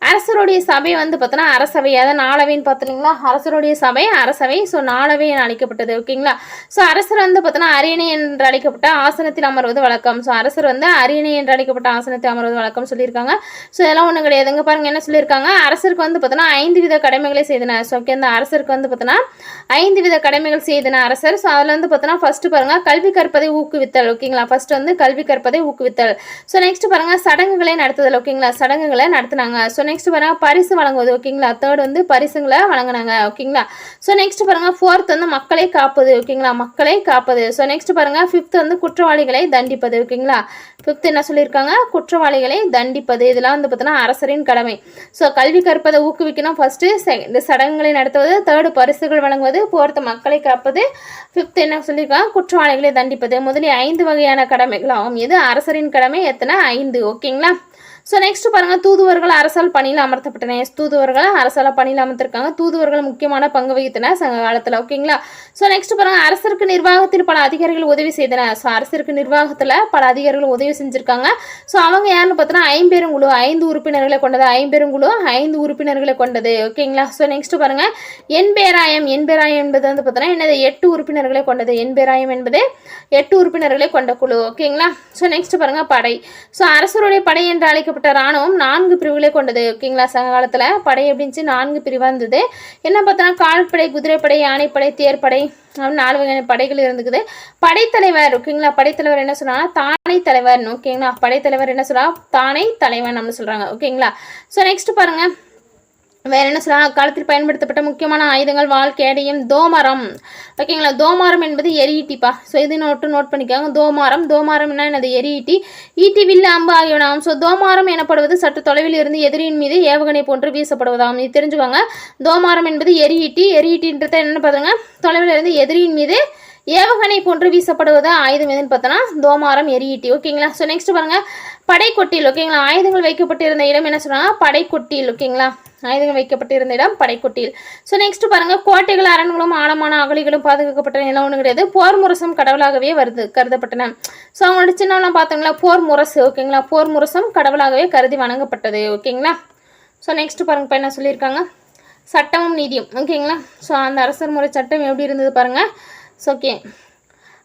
அரசருடைய சபை வந்து பார்த்தோன்னா அரசவை, அதாவது நாளவைன்னு பார்த்துருங்களா, அரசருடைய சபை அரசவை. ஸோ நாளவை என அழைக்கப்பட்டது ஓகேங்களா. ஸோ அரசர் வந்து பார்த்தோன்னா அரியணை என்று அழைக்கப்பட்ட ஆசனத்தில் அமர்வது வழக்கம். ஸோ அரசர் வந்து அரியணை என்று அழைக்கப்பட்ட ஆசனத்தில் அமர்வது வழக்கம் சொல்லியிருக்காங்க. ஸோ இதெல்லாம் ஒன்றும் கிடையாதுங்க. பாருங்க என்ன சொல்லியிருக்காங்க, அரசருக்கு வந்து பார்த்தோன்னா 5 வித கடமைகளை செய்தன. ஸோ ஓகே, அந்த அரசருக்கு வந்து பார்த்தோன்னா 5 வித கடமைகள் செய்தன அரசர். ஸோ அதில் வந்து பார்த்தோன்னா ஃபர்ஸ்ட் பாருங்க, கல்வி கற்பதை ஊக்குவித்தல் ஓகேங்களா, ஃபர்ஸ்ட் வந்து கல்வி கற்பதை ஊக்குவித்தல். ஸோ நெக்ஸ்ட் பாருங்க, சடங்குகளை நடத்துதல் ஓகேங்களா, சடங்குகளை நடத்தினாங்க. ஸோ நெக்ஸ்ட் பாருங்க, பரிசு வழங்குவது ஓகேங்களா, தேர்ட் வந்து பரிசுங்களை வழங்கினாங்க ஓகேங்களா. ஸோ நெக்ஸ்ட் பாருங்க, ஃபோர்த் வந்து மக்களை காப்பது ஓகேங்களா, மக்களை காப்பது. ஸோ நெக்ஸ்ட் பாருங்க, ஃபிஃப்த் வந்து குற்றவாளிகளை தண்டிப்பது ஓகேங்களா. ஃபிஃப்த் என்ன சொல்லியிருக்காங்க, குற்றவாளிகளை தண்டிப்பது. இதெல்லாம் வந்து பார்த்தோன்னா அரசரின் கடமை. ஸோ கல்வி கற்பதை ஊக்குவிக்கணும் ஃபர்ஸ்ட்டு, செகண்ட் சடங்குகளை நடத்துவது, தேர்டு பரிசுகள் வழங்குவது, ஃபோர்த்து மக்களை காப்பது, ஃபிஃப்த் என்ன சொல்லியிருக்காங்க குற்றவாளிகளை தண்டிப்பது. முதலில் 5 வகையான கடமைகள் ஆகும். இது அரசரின் கடமை எத்தனை 5 ஓகேங்களா. ஸோ நெக்ஸ்ட் பாருங்க, தூதுவர்கள் அரசால் பணியில் அமர்த்தப்பட்டன. தூதுவர்கள் அரசால் பணியில் அமர்த்திருக்காங்க. தூதுவர்கள் முக்கியமான பங்கு வகித்தன சங்க காலத்தில் ஓகேங்களா. ஸோ நெக்ஸ்ட் பாருங்க, அரசருக்கு நிர்வாகத்தில் பல அதிகாரிகள் உதவி செய்தன. ஸோ அரசருக்கு நிர்வாகத்தில் பல அதிகாரிகள் உதவி செஞ்சுருக்காங்க. ஸோ அவங்க யாருன்னு பார்த்தோன்னா 5 பெருங்குழு 5 உறுப்பினர்களை கொண்டது. 5 பெருங்குழு 5 உறுப்பினர்களை கொண்டது ஓகேங்களா. ஸோ நெக்ஸ்ட் பாருங்க, எண்பேராயம் என்பது வந்து பார்த்தோன்னா என்னது 8 உறுப்பினர்களை கொண்டது. எண்பேராயம் என்பது 8 உறுப்பினர்களை கொண்ட குழு ஓகேங்களா. ஸோ நெக்ஸ்ட் பாருங்க, படை. ஸோ அரசருடைய படை என்று அழைக்கப்பட்ட ராணுவம் 4 பிரிவுகளை கொண்டது ஓகேங்களா. சங்க காலத்தில் படை அப்படின்ச்சு 4 பிரிவாக இருந்தது. என்ன பார்த்தோன்னா கால்படை, குதிரைப்படை, யானைப்படை, தேர்ப்படை அப்படின்னு 4 வகையான படைகள் இருந்துக்குது. படைத்தலைவர் ஓகேங்களா, படைத்தலைவர் என்ன சொன்னாங்கன்னா தானை தலைவர் ஓகேங்களா. படைத்தலைவர் என்ன சொல்றா, தானை தலைவன் நம்ம சொல்றாங்க ஓகேங்களா. ஸோ நெக்ஸ்ட் பாருங்க, வேற என்ன சொல்லலாம், அக்காலத்தில் பயன்படுத்தப்பட்ட முக்கியமான ஆயுதங்கள் வாள், கேடயம், தோமரம் ஓகேங்களா. தோமாரம் என்பது எரியீட்டிப்பா. ஸோ இது நோட் பண்ணிக்காங்க. தோமாரம் என்னது எரியீட்டி, ஈட்டி, வில்லு, அம்பு ஆகியவனாகும். ஸோ தோமாரம் எனப்படுவது சற்று தொலைவில் இருந்து எதிரியின் மீது ஏவுகணை போன்று வீசப்படுவதாகும். இது தெரிஞ்சுக்கோங்க. தோமாரம் என்பது எரியீட்டின்றது என்ன பாருங்க, தொலைவில் இருந்து எதிரியின் மீது ஏவுகணை போன்று வீசப்படுவது ஆயுதம் எதுன்னு பார்த்தோன்னா தோமாரம் எரியீட்டி ஓகேங்களா. ஸோ நெக்ஸ்ட் பாருங்க, படைக்கொட்டில் ஓகேங்களா. ஆயுதங்கள் வைக்கப்பட்டிருந்த இடம் என்ன சொன்னாங்க, படைக்கொட்டில் ஓகேங்களா. ஆயுதங்கள் வைக்கப்பட்டிருந்த இடம் படைக்கொட்டில். ஸோ நெக்ஸ்ட் பாருங்க, கோட்டைகள், அரண்களும் ஆழமான அகழிகளும் பாதுகாக்கப்பட்ட நிலம் ஒன்று கிடையாது. போர் முரசம் கடவுளாகவே கருதப்பட்டன. ஸோ அவங்களோட சின்னவெல்லாம் பார்த்தோங்களா, போர் முரசு ஓகேங்களா. போர் முரசம் கடவுளாகவே கருதி வணங்கப்பட்டது ஓகேங்களா. ஸோ நெக்ஸ்ட் பாருங்க, இப்போ என்ன சொல்லியிருக்காங்க, சட்டமும் நீதியும் ஓகேங்களா. ஸோ அந்த அரசர் முறை சட்டம் எப்படி இருந்தது பாருங்க. ஸோ ஓகே,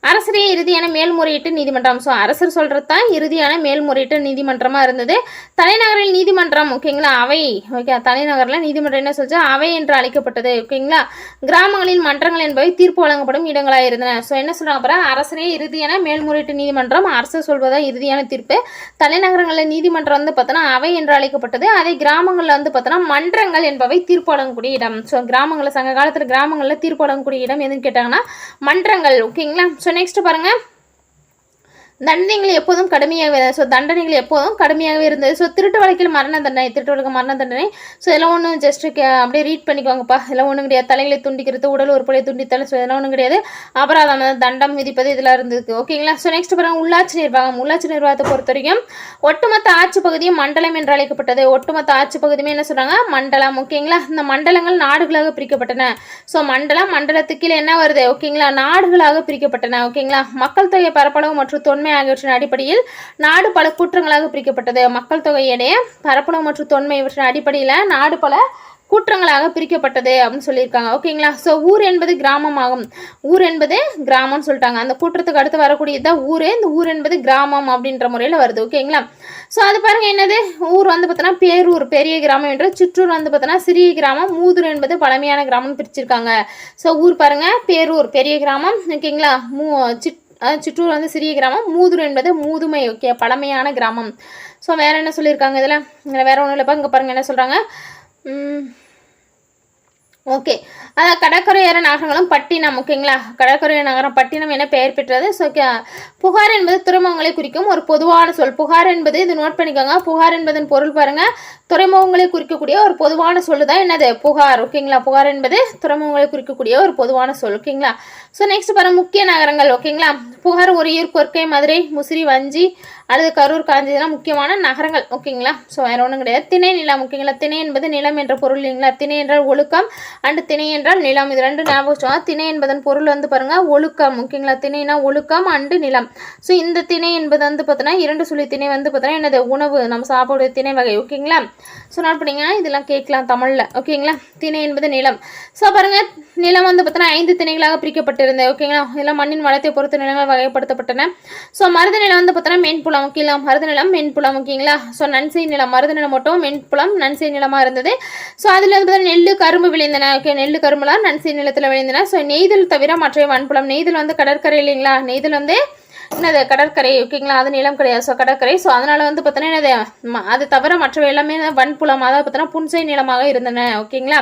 அரசரே இறுதியான மேல்முறையீட்டு நீதிமன்றம். ஸோ அரசர் சொல்கிறது தான் இறுதியான மேல்முறையீட்டு நீதிமன்றமாக இருந்தது. தலைநகரில் நீதிமன்றம் ஓகேங்களா, அவை ஓகே, தலைநகரில் நீதிமன்றம் என்ன சொல்லிச்சு, அவை என்று அழைக்கப்பட்டது ஓகேங்களா. கிராமங்களில் மன்றங்கள் என்பவை தீர்ப்பு வழங்கப்படும் இடங்களாக இருந்தன. ஸோ என்ன சொல்கிறாங்க அப்புறம், அரசரே இறுதியான மேல்முறையீட்டு நீதிமன்றம், அரசர் சொல்வதா இறுதியான தீர்ப்பு. தலைநகரங்களில் நீதிமன்றம் வந்து பார்த்தோன்னா அவை என்று அழைக்கப்பட்டது. அதே கிராமங்களில் வந்து பார்த்தோன்னா மன்றங்கள் என்பவை தீர்ப்பு வழங்கக்கூடிய இடம். ஸோ கிராமங்களில் சங்க காலத்தில் கிராமங்களில் தீர்ப்பு வழங்கக்கூடிய இடம் எதுன்னு கேட்டாங்கன்னா மன்றங்கள் ஓகேங்களா. ஸோ நெக்ஸ்ட் பாருங்க, தண்டனைகள் எப்போதும் கடுமையாகவே, ஸோ தண்டனைகள் எப்போதும் கடுமையாகவே இருந்தது. ஸோ திருட்டு வழக்கில் மரண தண்டனை, திருட்டு வழக்கு மரண தண்டனை. ஸோ இதெல்லாம் ஒன்றும் ஜஸ்ட் அப்படியே ரீட் பண்ணிக்கோங்கப்பா, இதெல்லாம் ஒன்றும் கிடையாது. தலைகளை துண்டிக்கிறது, உடல் உறுப்புகளை துண்டித்தல், ஸோ இதெல்லாம் ஒன்றும் கிடையாது. அபராதம் தண்டம் விதிப்பது இதெல்லாம் இருந்தது ஓகேங்களா. ஸோ நெக்ஸ்ட் பாருங்க, உள்ளாட்சி நிர்வாகம். உள்ளாட்சி நிர்வாகத்தை பொறுத்த வரைக்கும் ஒட்டுமொத்த ஆட்சி பகுதியும் மண்டலம் என்று அழைக்கப்பட்டது. ஒட்டுமொத்த ஆட்சி பகுதியுமே என்ன சொல்றாங்க, மண்டலம் ஓகேங்களா. இந்த மண்டலங்கள் நாடுகளாக பிரிக்கப்பட்டன. ஸோ மண்டலம், மண்டலத்துக்கு கீழே என்ன வருது ஓகேங்களா, நாடுகளாக பிரிக்கப்பட்டன ஓகேங்களா. மக்கள் தொகை பரப்பளவு மற்றும் தொன்மை ஆகியவற்றின் அடிப்படையில் நாடு பல கூற்றங்களாக பிரிக்கப்பட்டது. மக்கள் தொகையுடைய பரப்பளவு மற்றும் தொன்மை இவற்றின் அடிப்படையில் நாடு பல கூற்றங்களாக பிரிக்கப்பட்டது அப்படின்னு சொல்லியிருக்காங்க ஓகேங்களா. ஸோ ஊர் என்பது கிராமம் ஆகும். ஊர் என்பது கிராமம்னு சொல்லிட்டாங்க. அந்த கூற்றத்துக்கு அடுத்து வரக்கூடியதான் ஊர். இந்த ஊர் என்பது கிராமம் அப்படின்ற முறையில் வருது ஓகேங்களா. ஸோ அது பாருங்க, என்னது ஊர் வந்து பார்த்தோன்னா பேரூர் பெரிய கிராமம் என்று, சிற்றூர் வந்து பார்த்தோன்னா சிறிய கிராமம், மூதூர் என்பது பழமையான கிராமம் பிரிச்சிருக்காங்க. ஸோ ஊர் பாருங்க, பேரூர் பெரிய கிராமம் ஓகேங்களா, சிற்றூர் வந்து சிறிய கிராமம், மூதூர் என்பது மூதுமை ஓகே பழமையான கிராமம். ஸோ வேற என்ன சொல்லியிருக்காங்க இதில், வேற ஒன்றும் இல்லைப்பா. இங்கே பாருங்க என்ன சொல்கிறாங்க, ஓகே, அதான் கடற்கரையோர நகரங்களும் பட்டினம் ஓகேங்களா. கடற்கரை நகரம் பட்டினம் என பெயர் பெற்றது. ஸோ புகார் என்பது துறைமுகங்களை குறிக்கும் ஒரு பொதுவான சொல். புகார் என்பது இது நோட் பண்ணிக்கோங்க. புகார் என்பதன் பொருள் பாருங்க, துறைமுகங்களை குறிக்கக்கூடிய ஒரு பொதுவான சொல்லு தான் என்னது புகார் ஓகேங்களா. புகார் என்பது துறைமுகங்களை குறிக்கக்கூடிய ஒரு பொதுவான சொல் ஓகேங்களா. ஸோ நெக்ஸ்ட் பாருங்க, முக்கிய நகரங்கள் ஓகேங்களா. புகார், உறையூர், கொர்க்கை, மதுரை, முசிறி, வஞ்சி, அடுத்து கரூர், காஞ்சி, இதெல்லாம் முக்கியமான நகரங்கள் ஓகேங்களா. ஸோ வேற ஒன்றும் கிடையாது. திணை நிலம் ஓகேங்களா. திணை என்பது நிலம் என்ற பொருள் இல்லைங்களா. திணை என்றால் ஒழுக்கம், அண்டு திணை என்றால் நிலம். இது ரெண்டு ஞாபகம் வச்சுக்கோங்க. திணை என்பதன் பொருள் வந்து பாருங்க ஒழுக்கம் ஓகேங்களா. திணைனா ஒழுக்கம் அண்டு நிலம். ஸோ இந்த திணை என்பது வந்து பார்த்தோன்னா இரண்டு சொல்லி திணை வந்து பார்த்தோன்னா என்னது உணவு, நம்ம சாப்பிட திணை வகை ஓகேங்களா. ஸோ நோட் பண்ணிங்கன்னா இதெல்லாம் கேட்கலாம் தமிழில் ஓகேங்களா. திணை என்பது நிலம். ஸோ பாருங்க, நிலம் வந்து பார்த்தோன்னா 5 திணைகளாக பிரிக்கப்பட்டிருந்தது ஓகேங்களா. இதெல்லாம் மண்ணின் வளத்தை பொறுத்த நிலங்கள் வகைப்படுத்தப்பட்டன. ஸோ மருத நிலம் வந்து பார்த்தோன்னா மென்புலம் ஓகேங்களா. மருத நிலம் மென்புலம் ஓகேங்களா. ஸோ நன்செய் நிலம், மருத நிலம் மட்டும் மென்புலம் நன்செய் நிலமாக இருந்தது. ஸோ அதில் வந்து நெல்லு கரும்பு விளைந்தன ஓகே. நெல்லு கரும்புலாம் நன்செய் நிலத்தில் விளைந்தன. ஸோ நெய்தல் தவிர மற்ற வன்புலம். நெய்தல் வந்து கடற்கரை இல்லைங்களா. நெய்தல் வந்து என்னது கடற்கரை ஓகேங்களா, அது நிலம் கிடையாது. ஸோ கடற்கரை. ஸோ அதனால வந்து பார்த்தோன்னா என்னது அது தவிர மற்றவை எல்லாமே வன்புலம், அதாவது பார்த்தோன்னா புன்சை நிலமாக இருந்தன ஓகேங்களா.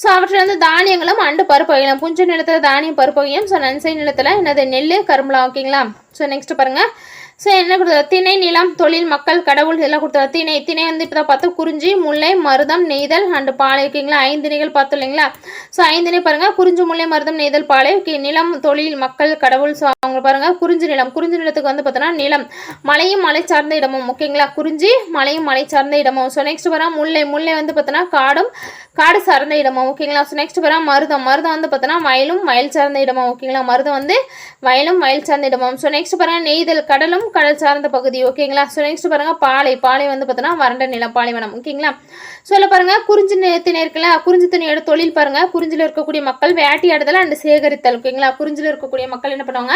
ஸோ அவற்றில் வந்து தானியங்களும் அண்டு பருப்பு வகைகளும். புஞ்சை நிலத்தில் தானியம் பருப்பு வகையும். ஸோ நன்சை நிலத்தில் என்னது நெல் கரும்புலாம் ஓகேங்களா. ஸோ நெக்ஸ்ட் பாருங்க, ஸோ என்ன கொடுத்தாரு, திணை, நிலம், தொழில், மக்கள், கடவுள் இதெல்லாம் கொடுத்தாரு. திணை வந்து இப்போ தான் பார்த்தோம், குறிஞ்சி, முல்லை, மருதம், நெய்தல் அண்டு பாலை ஓகேங்களா. 5 திணைகள் பார்த்தோம் இல்லைங்களா. ஸோ 5 திணை பாருங்க, குறிஞ்சி, முல்லை, மருதம், நெய்தல், பாலை ஓகே. நிலம், தொழில், மக்கள், கடவுள். ஸோ அவங்க பாருங்க, குறிஞ்சி நிலம். குறிஞ்சி நிலத்துக்கு வந்து பார்த்தோன்னா நிலம், மலையும் மலை சார்ந்த இடமும் ஓகேங்களா. குறிஞ்சி மலையும் மலை சார்ந்த இடமும். ஸோ நெக்ஸ்ட் பாருங்க, முல்லை வந்து பார்த்தோன்னா காடு சார்ந்த இடமும் ஓகேங்களா. ஸோ நெக்ஸ்ட் பாருங்க, மருதம் வந்து பார்த்தோன்னா வயலும் வயல் சார்ந்த இடமும் ஓகேங்களா. மருதம் வந்து வயலும் வயல் சார்ந்த இடமும். ஸோ நெக்ஸ்ட் பாருங்க, நெய்தல் கடலும் கடல் சார்ந்த பகுதி ஓகேங்களா. ஸோ நெக்ஸ்ட் பாருங்க, பாலை வந்து பார்த்தோன்னா வறண்ட நிலம், பாலைவனம் ஓகேங்களா. சொல்ல பாருங்க, குறிஞ்சி திணை இருக்குல்ல, குறிஞ்சி திணையோட தொழில் பாருங்க, குறிஞ்சியில் இருக்கக்கூடிய மக்கள் வேட்டையாடுதல் அண்டு சேகரித்தல் ஓகேங்களா. குறிஞ்சியில் இருக்கக்கூடிய மக்கள் என்ன பண்ணுவாங்க,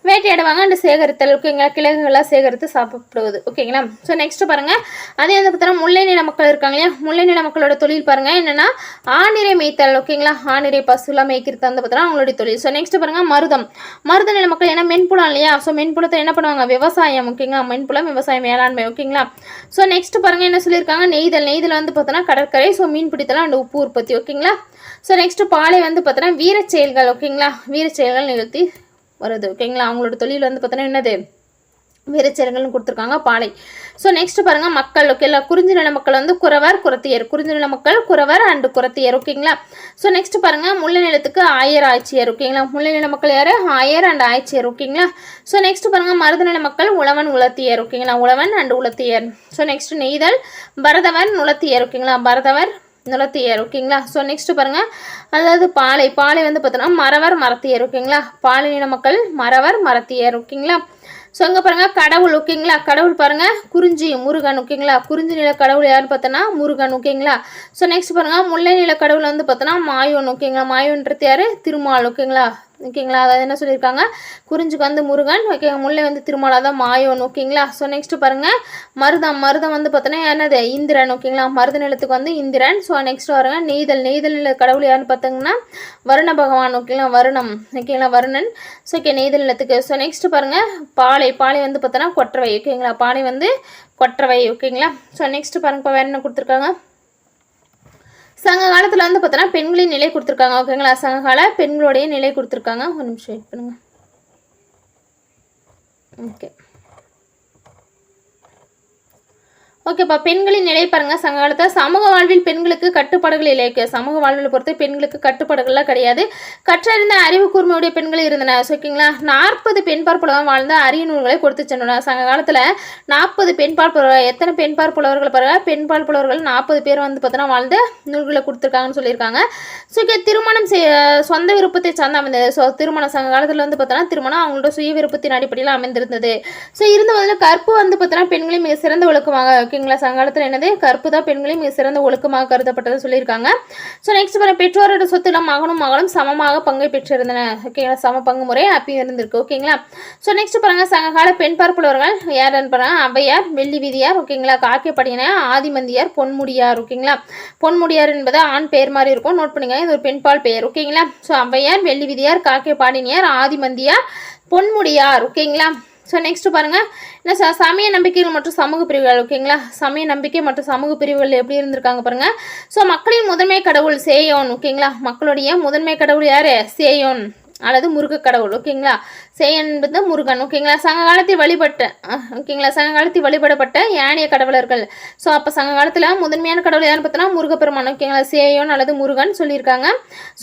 வேட்டையாடுவாங்க அண்டு சேகரித்தல் ஓகேங்களா. கிழங்குகளாக சேகரித்து சாப்பிடுவது ஓகேங்களா. ஸோ நெக்ஸ்ட் பாருங்க, அதே வந்து பார்த்தோன்னா முல்லை நில மக்கள் இருக்காங்க இல்லையா. முல்லை நில மக்களோட தொழில் பாருங்க என்னன்னா ஆணிரை மேய்த்தல் ஓகேங்களா. ஆணிரை பசுலாம் மேய்க்கிறது வந்து பார்த்தோன்னா அவங்களுடைய தொழில். ஸோ நெக்ஸ்ட் பாருங்க, மருத நில மக்கள் ஏன்னா மென்புலம் இல்லையா. ஸோ மென்புலத்தை என்ன பண்ணுவாங்க, விவசாயம் ஓகேங்களா. மென்புலம் விவசாயம் வேளாண்மை ஓகேங்களா. ஸோ நெக்ஸ்ட் பாருங்க என்ன சொல்லியிருக்காங்க, நெய்தல் வந்து பார்த்தோன்னா கடற்கரை. ஸோ மீன் பிடித்தலாம் அண்ட் உப்பு உற்பத்தி ஓகேங்களா. ஸோ நெக்ஸ்ட் பாலை வந்து பார்த்தோன்னா வீர செயல்கள் ஓகேங்களா. வீர செயல்கள் நிகழ்த்தி வருது ஓகேங்களா. அவங்களோட தொழில் வந்து பார்த்தோன்னா என்னது வீரச்சேரங்கள்னு கொடுத்துருக்காங்க பாலை. ஸோ நெக்ஸ்ட் பாருங்க, மக்கள் ஓகேங்களா. குறிஞ்சி நில மக்கள் வந்து குறவர் குறத்தியர். குறிஞ்சி நில மக்கள் குறவர் அண்டு குறத்தியர் ஓகேங்களா. ஸோ நெக்ஸ்ட் பாருங்க, முல்லை நிலத்துக்கு ஆயர் ஆட்சியர் ஓகேங்களா. முல்லை நில மக்கள் யாரு, ஆயர் அண்ட் ஆட்சியர் ஓகேங்களா. ஸோ நெக்ஸ்ட் பாருங்க, மருத நில மக்கள் உழவன் உலத்தியர் ஓகேங்களா. உழவன் அண்டு உலத்தியர். ஸோ நெக்ஸ்ட் நெய்தல் பரதவர் நுலத்தியர் ஓகேங்களா. பரதவர் நுலத்தியர் ஓகேங்களா. ஸோ நெக்ஸ்ட் பாருங்க, அதாவது பாலை வந்து பார்த்தோன்னா மறவர் மரத்தியர் ஓகேங்களா. பாலை நில மக்கள் மறவர் மரத்தியர் ஓகேங்களா. ஸோ அங்கே பாருங்கள் கடவுள் ஓகேங்களா. கடவுள் பாருங்கள் குறிஞ்சி முருகன் ஓகேங்களா. குறிஞ்சி நில கடவுள் யாருன்னு பார்த்தோன்னா முருகன் ஓகேங்களா. ஸோ நெக்ஸ்ட் பாருங்கள், முல்லை நில கடவுள் வந்து பார்த்தோன்னா மாயோன் ஓகேங்களா. மாயோன்றது யார், திருமால் ஓகேங்களா. ஓகேங்களா. அதாவது என்ன சொல்லியிருக்காங்க, குறிஞ்சிக்கு வந்து முருகன், ஓகேங்க, முல்லை வந்து திருமால், அதான் மாயோன். ஓகேங்களா. ஸோ நெக்ஸ்ட் பாருங்கள் மருதம். மருதம் வந்து பார்த்தோன்னா என்னது, இந்திரன். ஓகேங்களா. மருத நிலத்துக்கு வந்து இந்திரன். ஸோ நெக்ஸ்ட் பாருங்க நெய்தல். நெய்தல் நில கடவுள் யாருன்னு பார்த்தீங்கன்னா வருண பகவான். ஓகேங்களா. வருணம். ஓகேங்களா. வருணன். ஸோ ஓகே நெய்தல் நிலத்துக்கு. ஸோ நெக்ஸ்ட் பாருங்கள் பாலை. பாலை வந்து பார்த்தோன்னா கொற்றவை. ஓகேங்களா. பாலை வந்து கொற்றவை. ஓகேங்களா. ஸோ நெக்ஸ்ட் பாருங்க இப்போ வேறு என்ன கொடுத்துருக்காங்க, சங்க காலத்தில் வந்து பார்த்தோன்னா பெண்களின் நிலை கொடுத்துருக்காங்க. ஓகேங்களா. சங்ககால பெண்களுடைய நிலை கொடுத்துருக்காங்க. ஒரு நிமிஷம் வெயிட் பண்ணுங்க. ஓகே ஓகேப்பா. பெண்களின் நிலை பாருங்கள். சங்க காலத்தில் சமூக வாழ்வில் பெண்களுக்கு கட்டுப்பாடுகள் இல்லை. சமூக வாழ்வில் பொறுத்து பெண்களுக்கு கட்டுப்பாடுகள்லாம் கிடையாது. கற்றறிந்த அறிவு கூர்மையுடைய பெண்கள் இருந்தன. ஓகேங்களா. 40 பெண்பார் புலவர்கள் வாழ்ந்த அரிய நூல்களை கொடுத்து சென்றனர். சங்க காலத்தில் 40 பெண்பால் புலவர்கள். எத்தனை பெண்பால் புலவர்கள் பாருங்கள், பெண்பால் புலவர்கள் 40 பேர் வந்து பார்த்தோன்னா வாழ்ந்த நூல்களை கொடுத்துருக்காங்கன்னு சொல்லியிருக்காங்க. ஸோ ஓகே திருமணம் சொந்த விருப்பத்தை சார்ந்து அமைந்தது. ஸோ திருமணம் சங்க காலத்தில் வந்து பார்த்தோன்னா திருமணம் அவங்களோட சுய விருப்பத்தின் அடிப்படையில் அமைந்திருந்தது. ஸோ இருந்த போதில் கற்பு வந்து பார்த்தோன்னா பெண்களையும் மிக சிறந்த ஒழுக்கமாக. ஓகேங்களா. சங்ககாலத்தில் என்னது, கற்பு தான் பெண்களையும் மிக சிறந்த ஒழுக்கமாக கருதப்பட்டது சொல்லியிருக்காங்க. ஸோ நெக்ஸ்ட் பாருங்க பெற்றோரோட சொத்துல மகனும் மகளும் சமமாக பங்கை பெற்றிருந்தன. ஓகேங்களா. சம பங்கு முறை அப்பயும் இருந்திருக்கு. ஓகேங்களா. ஸோ நெக்ஸ்ட் பாருங்க சங்ககால பெண் பார்ப்புள்ளவர்கள் யாருன்னு பாருங்க, ஔவையார், வெள்ளி வீதியார். ஓகேங்களா. காக்கைப்படியினர், ஆதிமந்தியார், பொன்முடியார். ஓகேங்களா. பொன்முடியார் என்பது ஆண் பெயர் மாதிரி இருக்கும், நோட் பண்ணுங்க, இது ஒரு பெண்பால் பெயர். ஓகேங்களா. ஸோ ஔவையார், வெள்ளி வீதியார், காக்கைப்பாடினியார், ஆதிமந்தியார், பொன்முடியார். ஓகேங்களா. ஸோ நெக்ஸ்ட் பாருங்கள் என்ன சமய நம்பிக்கைகள் மற்றும் சமூக பிரிவுகள். ஓகேங்களா. சமய நம்பிக்கை மற்றும் சமூக பிரிவுகள் எப்படி இருந்திருக்காங்க பாருங்கள். ஸோ மக்களின் முதன்மை கடவுள் சேயோன். ஓகேங்களா. மக்களுடைய முதன்மை கடவுள் யார், சேயோன் அல்லது முருக கடவுள். ஓகேங்களா. சேயன் என்பது முருகன். ஓகேங்களா. சங்க காலத்தில் ஓகேங்களா சங்க காலத்தில் வழிபடப்பட்ட யானைய கடவுளர்கள். ஸோ அப்போ சங்க காலத்தில் முதன்மையான கடவுள் யாருன்னு பார்த்தோன்னா முருகப்பெருமான். ஓகேங்களா. சேயோன் அல்லது முருகன் சொல்லியிருக்காங்க.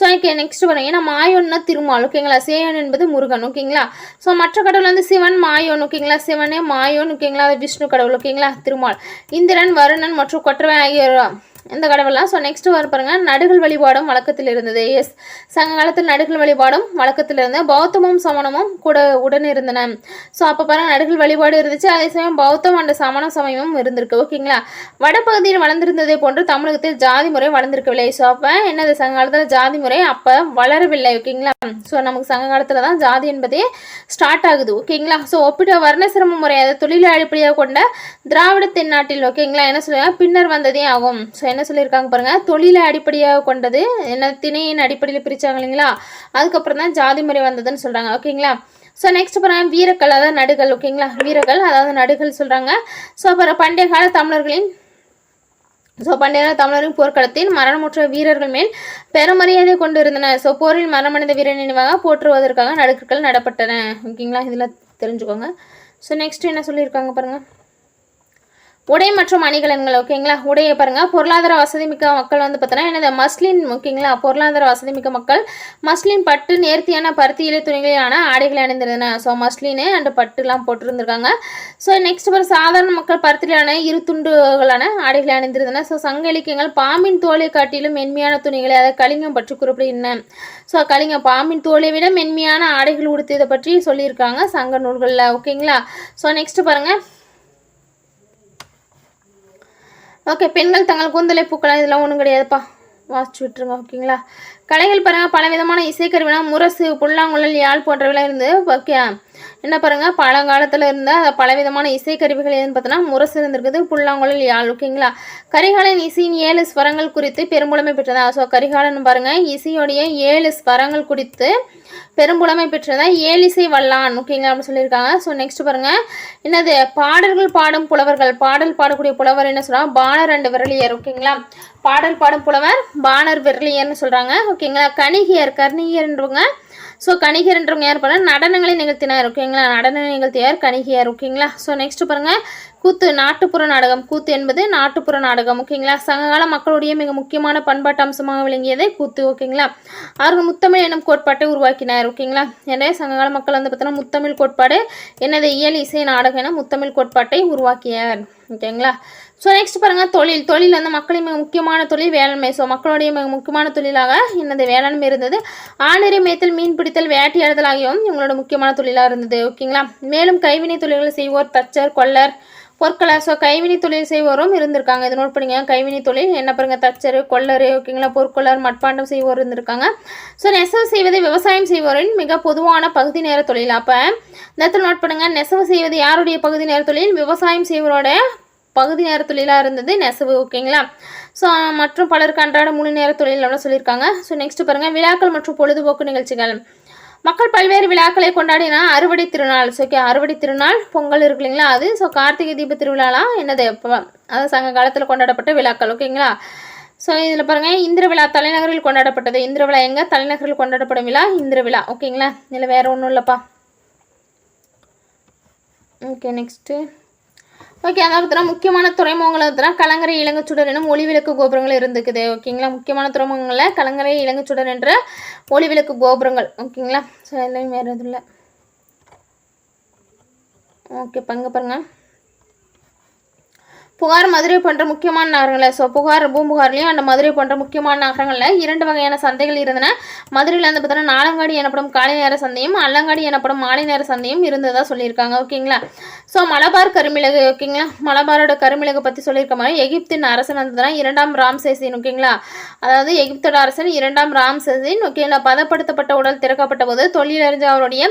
ஸோ ஓகே நெக்ஸ்ட் பாருங்க, ஏன்னா மாயோன்னா திருமால். ஓகேங்களா. சேயோன் என்பது முருகன். ஓகேங்களா. ஸோ மற்ற கடவுள் வந்து சிவன், மாயோன். ஓகேங்களா. சிவனே மாயோன். ஓகேங்களா. விஷ்ணு கடவுள். ஓகேங்களா. திருமால், இந்திரன், வருணன் மற்றும் கொற்றவை ஆகியோர் இந்த கடவுள்லாம். ஸோ நெக்ஸ்ட் வர பாருங்க நடுகள் வழிபாடும் வழக்கத்தில் இருந்தது. எஸ் சங்க காலத்தில் நடுகள் வழிபாடும் வழக்கத்தில் இருந்தது. பௌத்தமும் சமணமும் கூட உடன் இருந்தன. ஸோ அப்போ பாருங்க நடுகள் வழிபாடு இருந்துச்சு, அதே சமயம் பௌத்தம் அண்ட் சமண சமயமும் இருந்திருக்கு. ஓகேங்களா. வடப்பகுதியில் வளர்ந்திருந்ததே போன்று தமிழகத்தில் ஜாதி முறை வளர்ந்திருக்கவில்லை. ஸோ அப்போ என்னது சங்க காலத்தில் ஜாதி முறை அப்போ வளரவில்லை. ஓகேங்களா. ஸோ நமக்கு சங்க காலத்தில் தான் ஜாதி என்பதே ஸ்டார்ட் ஆகுது. ஓகேங்களா. ஸோ ஒப்பிட்ட வர்ண சிரம முறை அதை தொழிலை அடிப்படையாக கொண்ட திராவிட தென்னாட்டில். ஓகேங்களா. என்ன சொல்லுவாங்க, பின்னர் வந்ததே ஆகும். ஸோ என்ன சொல்லியிருக்காங்க பாருங்க, தொழிலை அடிப்படையாக கொண்டது என்ன திணையின் அடிப்படையில் பிரிச்சாங்க இல்லைங்களா, அதுக்கப்புறம் தான் ஜாதி முறை வந்ததுன்னு சொல்றாங்க. ஓகேங்களா. ஸோ நெக்ஸ்ட் பாருங்க வீரக்கல், அதாவது நடுகள். ஓகேங்களா. வீரர்கள் அதாவது நடுகள் சொல்றாங்க. ஸோ அப்புறம் பண்டைய கால தமிழர்களின் போர்க்களத்தில் மரணமுற்ற வீரர்கள் மேல் பெருமரியாதை கொண்டு இருந்தன. ஸோ போரில் மரணமடைந்த வீரர் நினைவாக போற்றுவதற்காக நடுக்கர்கள் நடப்பட்டன. ஓகேங்களா. இதில் தெரிஞ்சுக்கோங்க. ஸோ நெக்ஸ்ட் என்ன சொல்லியிருக்காங்க பாருங்க, உடை மற்றும் அணிகலன்கள். ஓகேங்களா. உடையை பாருங்க, பொருளாதார வசதி மிக்க மக்கள் வந்து பார்த்தோன்னா என்னது மஸ்லின். ஓகேங்களா. பொருளாதார வசதி மிக்க மக்கள் மஸ்லின் பட்டு நேர்த்தியான பருத்தி இலை துணிகளான ஆடைகளை அணிந்திருந்தன. ஸோ மஸ்லின் அண்ட் பட்டுலாம் போட்டிருந்திருக்காங்க. ஸோ நெக்ஸ்ட் சாதாரண மக்கள் பருத்திலான இரு துண்டுகளான ஆடைகளை அணிந்திருந்தன. ஸோ சங்க இலக்கியங்கள் பாம்பின் தோலை காட்டிலும் மென்மையான துணிகளை, அதை கலிங்கம் பற்றி குறிப்பிடுகின்றன. ஸோ கலிங்கம் பாம்பின் தோலை விட மென்மையான ஆடைகள் உடுத்தியதை பற்றி சொல்லியிருக்காங்க சங்க நூல்களில். ஓகேங்களா. ஸோ நெக்ஸ்ட் பாருங்க, ஓகே பெண்கள் தங்கள் கூந்தலை பூக்கலாம், இதெல்லாம் ஒன்றும் கிடையாதுப்பா, வாசிச்சு விட்டுருங்க. ஓகேங்களா. கலைகள் பாருங்கள், பல விதமான இசைக்கருவினா முரசு, புல்லாங்குழல், யாழ் போன்றவைலாம் இருந்து. ஓகே என்ன பாருங்கள், பழங்காலத்தில் இருந்த பலவிதமான இசைக்கருவிகள் எதுன்னு பார்த்தோன்னா முரசு இருந்திருக்குது, புல்லாங்குழல், யாழ். ஓகேங்களா. கரிகாலன் இசையின் 7 ஸ்வரங்கள் குறித்து பெரும்புலமை பெற்றதா. ஸோ கரிகாலன் பாருங்கள் இசையோடைய 7 ஸ்வரங்கள் குறித்து பெரும்புலமை பெற்றதா, ஏழிசை வல்லான். ஓகேங்களா அப்படின்னு சொல்லியிருக்காங்க. ஸோ நெக்ஸ்ட் பாருங்கள் என்னது, பாடல்கள் பாடும் புலவர்கள். பாடல் பாடக்கூடிய புலவர் என்ன சொல்கிறாங்க, பாணர் அண்ட் விரலியர். ஓகேங்களா. பாடல் பாடும் புலவர் பாணர் விரலியர்னு சொல்கிறாங்க. ஓகேங்களா. கணிகியர்ன்றவங்க. ஸோ கணிகர்ன்றவங்க யார் பாருங்கள், நடனங்களை நிகழ்த்தினார். ஓகேங்களா. நடன நிகழ்த்தியார் கணிகியார். ஓகேங்களா. ஸோ நெக்ஸ்ட் பாருங்கள் கூத்து, நாட்டுப்புற நாடகம். கூத்து என்பது நாட்டுப்புற நாடகம். ஓகேங்களா. சங்ககால மக்களுடைய மிக முக்கியமான பண்பாட்டு அம்சமாக விளங்கியதே கூத்து. ஓகேங்களா. அவர்கள் முத்தமிழ் எனும் கோட்பாட்டை உருவாக்கினார். ஓகேங்களா. எனவே சங்ககால மக்கள் வந்து பார்த்தோன்னா முத்தமிழ் கோட்பாடு என்னது, இயல், இசை, நாடகம் என முத்தமிழ் கோட்பாட்டை உருவாக்கியார். ஓகேங்களா. ஸோ நெக்ஸ்ட் பாருங்கள் தொழில் வந்து மக்களின் மிக முக்கியமான தொழில் வேளாண்மை. ஸோ மக்களுடைய மிக முக்கியமான தொழிலாக என்னது வேளாண்மை இருந்தது. ஆணிரை மேய்த்தல், மீன் பிடித்தல், வேட்டையாடுதல் ஆகியவும் இவங்களோட முக்கியமான தொழிலாக இருந்தது. ஓகேங்களா. மேலும் கைவினை தொழில்கள் செய்வோர், தச்சர், கொல்லர் பொற்கொள்ளர். ஸோ கைவினை தொழில் செய்வோரும் இருந்திருக்காங்க. இது நோட் பண்ணிங்க. கைவினை தொழில் என்ன பாருங்க, தச்சர், கொள்ளர், ஓகேங்களா, பொற்கொள்ளர், மட்பாண்டம் செய்வோர் இருந்திருக்காங்க. ஸோ நெசவு செய்வது விவசாயம் செய்வோரின் மிக பொதுவான பகுதி நேர தொழில். அப்போ இந்த இடத்துல நோட் பண்ணுங்க, நெசவு செய்வது யாருடைய பகுதி நேர தொழில்? விவசாயம் செய்வோரோட பகுதி நேர தொழிலாக இருந்தது நெசவு. ஓகேங்களா. ஸோ மற்றும் பலருக்கு அன்றாட முழு நேர தொழில் சொல்லியிருக்காங்க. ஸோ நெக்ஸ்ட் பாருங்கள், விழாக்கள் மற்றும் பொழுதுபோக்கு நிகழ்ச்சிகள். மக்கள் பல்வேறு விழாக்களை கொண்டாடினா அறுவடை திருநாள். ஸோ ஓகே, அறுவடை திருநாள் பொங்கல் இருக்கு இல்லைங்களா அது. ஸோ கார்த்திகை தீப திருவிழாலாம் என்னது, அதாவது சங்க காலத்தில் கொண்டாடப்பட்ட விழாக்கள். ஓகேங்களா. ஸோ இதில் பாருங்கள், இந்திர விழா தலைநகரில் கொண்டாடப்பட்டது. இந்திர விழா எங்கே? தலைநகரில் கொண்டாடப்படும் விழா இந்திர விழா. ஓகேங்களா. இதில் வேறு ஒன்றும் இல்லைப்பா. Okay next. ஓகே, அதாவது பார்த்தீங்கன்னா முக்கியமான துறைமுகங்கள் பார்த்தீங்கன்னா கலங்கரை இலங்கைச்சுடர் எனும் ஒளிவிளக்கு கோபுரங்கள் இருந்துக்குது. ஓகேங்களா. முக்கியமான துறைமுகங்களில் கலங்கரை இலங்கைச்சுடர் என்ற ஒளிவிளக்கு கோபுரங்கள். ஓகேங்களா. ஸோ எல்லாம் வேறு எதுவும் இல்லை. ஓகே, பங்கு பாருங்கள். புகார், மதுரை போன்ற முக்கியமான நகரங்களில். ஸோ புகார், பூம்புகார்லையும் அந்த மதுரை போன்ற முக்கியமான நகரங்களில் 2 வகையான சந்தைகள் இருந்தன. மதுரையில் வந்து பார்த்தீங்கன்னா நாலங்காடி எனப்படும் காலை நேர சந்தையும், அல்லங்காடி எனப்படும் மாலை நேர சந்தையும் இருந்ததாக சொல்லியிருக்காங்க. ஓகேங்களா. ஸோ மலபார் கருமிளகு. ஓகேங்களா. மலபாரோட கருமிளகு பற்றி சொல்லியிருக்க மாதிரி எகிப்தின் அரசன் வந்து 2ஆம் ராம்சேசின். ஓகேங்களா. அதாவது எகிப்தோட அரசன் 2ஆம் ராம்சேசின். ஓகேங்களா. பதப்படுத்தப்பட்ட உடல் திறக்கப்பட்ட போது தொழிலறிஞ்ச அவருடைய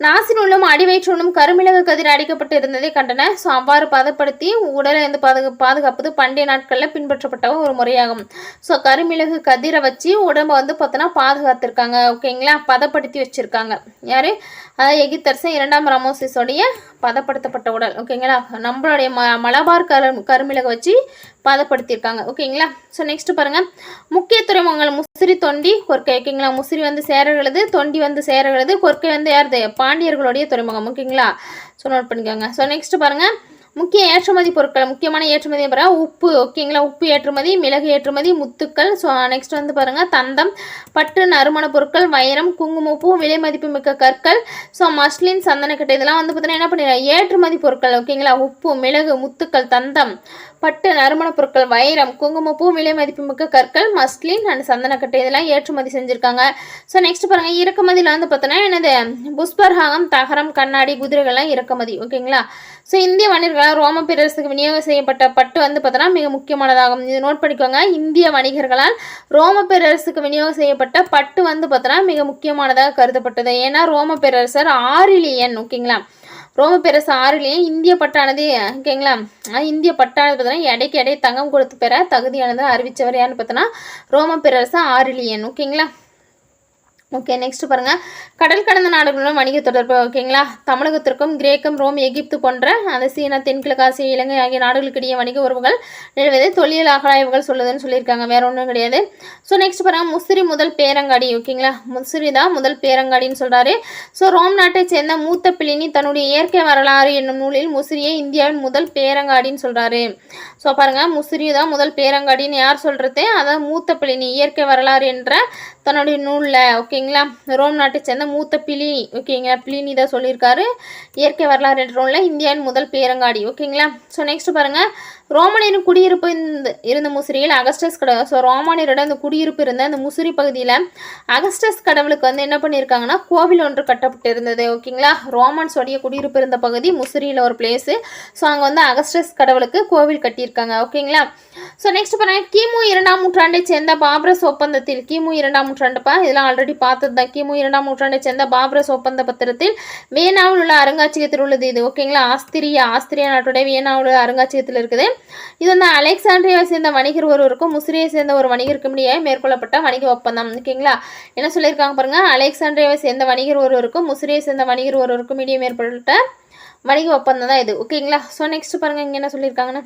நாசினுள்ளும் அடிவயிற்றுள்ளும் கருமிளகு கதிர் அடிக்கப்பட்டு இருந்ததை கண்டன. ஸோ அவ்வாறு பதப்படுத்தி உடலை வந்து பாதுகாப்பது பண்டைய நாட்களில் பின்பற்றப்பட்ட ஒரு முறையாகும். ஸோ கருமிளகு கதிரை வச்சு உடம்பை வந்து பார்த்தோன்னா பாதுகாத்திருக்காங்க. ஓகேங்களா. பதப்படுத்தி வச்சுருக்காங்க. யார்? அதாவது எகிப்தரசன் 2ஆம் ராமோசிஸோடைய பதப்படுத்தப்பட்ட உடல். ஓகேங்களா. நம்மளுடைய மலபார் கருமிளகு வச்சு பதப்படுத்தியிருக்காங்க. ஓகேங்களா. ஸோ நெக்ஸ்ட் பாருங்கள், முக்கிய துறைமுகங்கள் முசிறி, தொண்டி, கொர்க்கை. ஓகேங்களா. முசிறி வந்து சேரர்களது, தொண்டி வந்து சேரர்களது, கொர்க்கை வந்து யாருது? பாண்டியர்களுடைய துறைமுகம். ஓகேங்களா. ஸோ நோட் பண்ணிக்கோங்க. ஸோ நெக்ஸ்ட் பாருங்கள், முக்கிய ஏற்றுமதி பொருட்கள். முக்கியமான ஏற்றுமதி உப்பு. ஓகேங்களா. உப்பு ஏற்றுமதி, மிளகு ஏற்றுமதி, முத்துக்கள். ஸோ நெக்ஸ்ட் வந்து பாருங்கள், தந்தம், பட்டு, நறுமண பொருட்கள், வைரம், குங்குமப்பூ, விலை மதிப்பு மிக்க கற்கள், ஸோ மஸ்லின், சந்தனக்கட்டை, இதெல்லாம் வந்து பார்த்தீங்கன்னா என்ன பண்ணிடுறாங்க? ஏற்றுமதி பொருட்கள். ஓகேங்களா. உப்பு, மிளகு, முத்துக்கள், தந்தம், பட்டு, நறுமண பொருட்கள், வைரம், குங்குமப்பூ, விலை மதிப்புமிக்க கற்கள், மஸ்லின் அண்ட் சந்தனக்கட்டை, இதெல்லாம் ஏற்றுமதி செஞ்சுருக்காங்க. ஸோ நெக்ஸ்ட் பாருங்கள், இறக்குமதியில் வந்து பார்த்தோன்னா என்னது? புஷ்பர்ஹாகம், தகரம், கண்ணாடி, குதிரைகள்லாம் இறக்குமதி. ஓகேங்களா. ஸோ இந்திய வணிகர்களால் ரோம பேரரசுக்கு விநியோகம் செய்யப்பட்ட பட்டு வந்து பார்த்தோன்னா மிக முக்கியமானதாகும். இது நோட் பண்ணிக்கோங்க. இந்திய வணிகர்களால் ரோம பேரரசுக்கு விநியோகம் செய்யப்பட்ட பட்டு வந்து பார்த்தோன்னா மிக முக்கியமானதாக கருதப்பட்டது. ஏன்னா ரோம பேரரசர் ஆரிலியன். ஓகேங்களா. ரோம பேரரசு ஆறிலேயும் இந்திய பட்டானது. ஓகேங்களா. இந்திய பட்டானது பார்த்தோன்னா எடைக்கு எடை தங்கம் கொடுத்து பெற தகுதியானதை அறிவித்தவர் யாருன்னு பார்த்தோன்னா ரோம பேரரசு ஆரிலியன். ஓகேங்களா. ஓகே நெக்ஸ்ட் பாருங்கள், கடல் கடந்த நாடுகளுடன் வணிக தொடர்பு. ஓகேங்களா. தமிழகத்திற்கும் கிரேக்கம், ரோம், எகிப்து போன்ற அந்த சீனா, தென்கிழக்கு ஆசியா, இலங்கை ஆகிய நாடுகளுக்கிடையே வணிக உறவுகள் நிலவுவதை தொழில் ஆராய்வுகள் சொல்லுதுன்னு சொல்லியிருக்காங்க. வேறு ஒன்றும் கிடையாது. ஸோ நெக்ஸ்ட் பாருங்கள், முசிறி முதல் பேரங்காடி. ஓகேங்களா. முசிறி தான் முதல் பேரங்காடின்னு சொல்கிறாரு. ஸோ ரோம் நாட்டை சேர்ந்த மூத்த பிளினி தன்னுடைய இயற்கை வரலாறு என்னும் நூலில் முசிறியை இந்தியாவின் முதல் பேரங்காடின்னு சொல்கிறாரு. ஸோ பாருங்கள், முசிறி தான் முதல் பேரங்காடின்னு யார் சொல்கிறது? அதாவது மூத்த பிளினி இயற்கை வரலாறு என்ற தன்னுடைய நூலில். ஓகேங்களா. ரோம் நாட்டை சேர்ந்த மூத்த பிளினி. ஓகேங்களா. பிளினி தான் சொல்லியிருக்காரு இயற்கை வரலாறு என்ற நூலில் இந்தியாவின் முதல் பேரங்காடி. ஓகேங்களா. ஸோ நெக்ஸ்ட் பாருங்கள், ரோமானியரின் குடியிருப்பு இருந்த முசிறியில் அகஸ்டஸ் கடவுள். ஸோ ரோமானியரோட அந்த குடியிருப்பு இருந்த அந்த முசிறி பகுதியில் அகஸ்டஸ் கடவுளுக்கு வந்து என்ன பண்ணியிருக்காங்கன்னா கோவில் ஒன்று கட்டப்பட்டு இருந்தது. ஓகேங்களா. ரோமன்ஸோடைய குடியிருப்பு இருந்த பகுதி முசிறியில் ஒரு பிளேஸு. ஸோ அங்கே வந்து அகஸ்டஸ் கடவுளுக்கு கோவில் கட்டியிருக்காங்க. ஓகேங்களா. ஸோ நெக்ஸ்ட் பாருங்கள், கிமு 2ஆம் நூற்றாண்டை சேர்ந்த பாப்ரஸ் ஒப்பந்தத்தில். கிமு 2ஆம் நூற்றாண்டுப்பா, இதெல்லாம் ஆல்ரெடி பார்த்தது தான். கிமு 2ஆம் நூற்றாண்டை சேர்ந்த பாப்ரஸ் ஒப்பந்த பத்திரத்தில் வியன்னாவில் உள்ள அருங்காட்சியகத்தில் உள்ளது இது. ஓகேங்களா. ஆஸ்திரியா நாட்டுடைய வியன்னாவில் உள்ள அருங்காட்சியகத்தில் இருக்குது. இது வந்து அலெக்சாண்ட்ரியாவை சேர்ந்த வணிகர் ஒருவருக்கும் முசிறியை சேர்ந்த ஒரு வணிகருக்கும் இடையே மேற்கொள்ளப்பட்ட வணிக ஒப்பந்தம். ஓகேங்களா. என்ன சொல்லியிருக்காங்க பாருங்க, அலெக்சாண்ட்ரியாவை சேர்ந்த வணிகர் ஒருவருக்கும் முசிறியை சேர்ந்த வணிகர் ஒருவருக்கும் இடையே மேற்பட்ட வணிக ஒப்பந்தம் தான் இது. ஓகேங்களா. ஸோ நெக்ஸ்ட் பாருங்க, இங்கே என்ன சொல்லியிருக்காங்கன்னா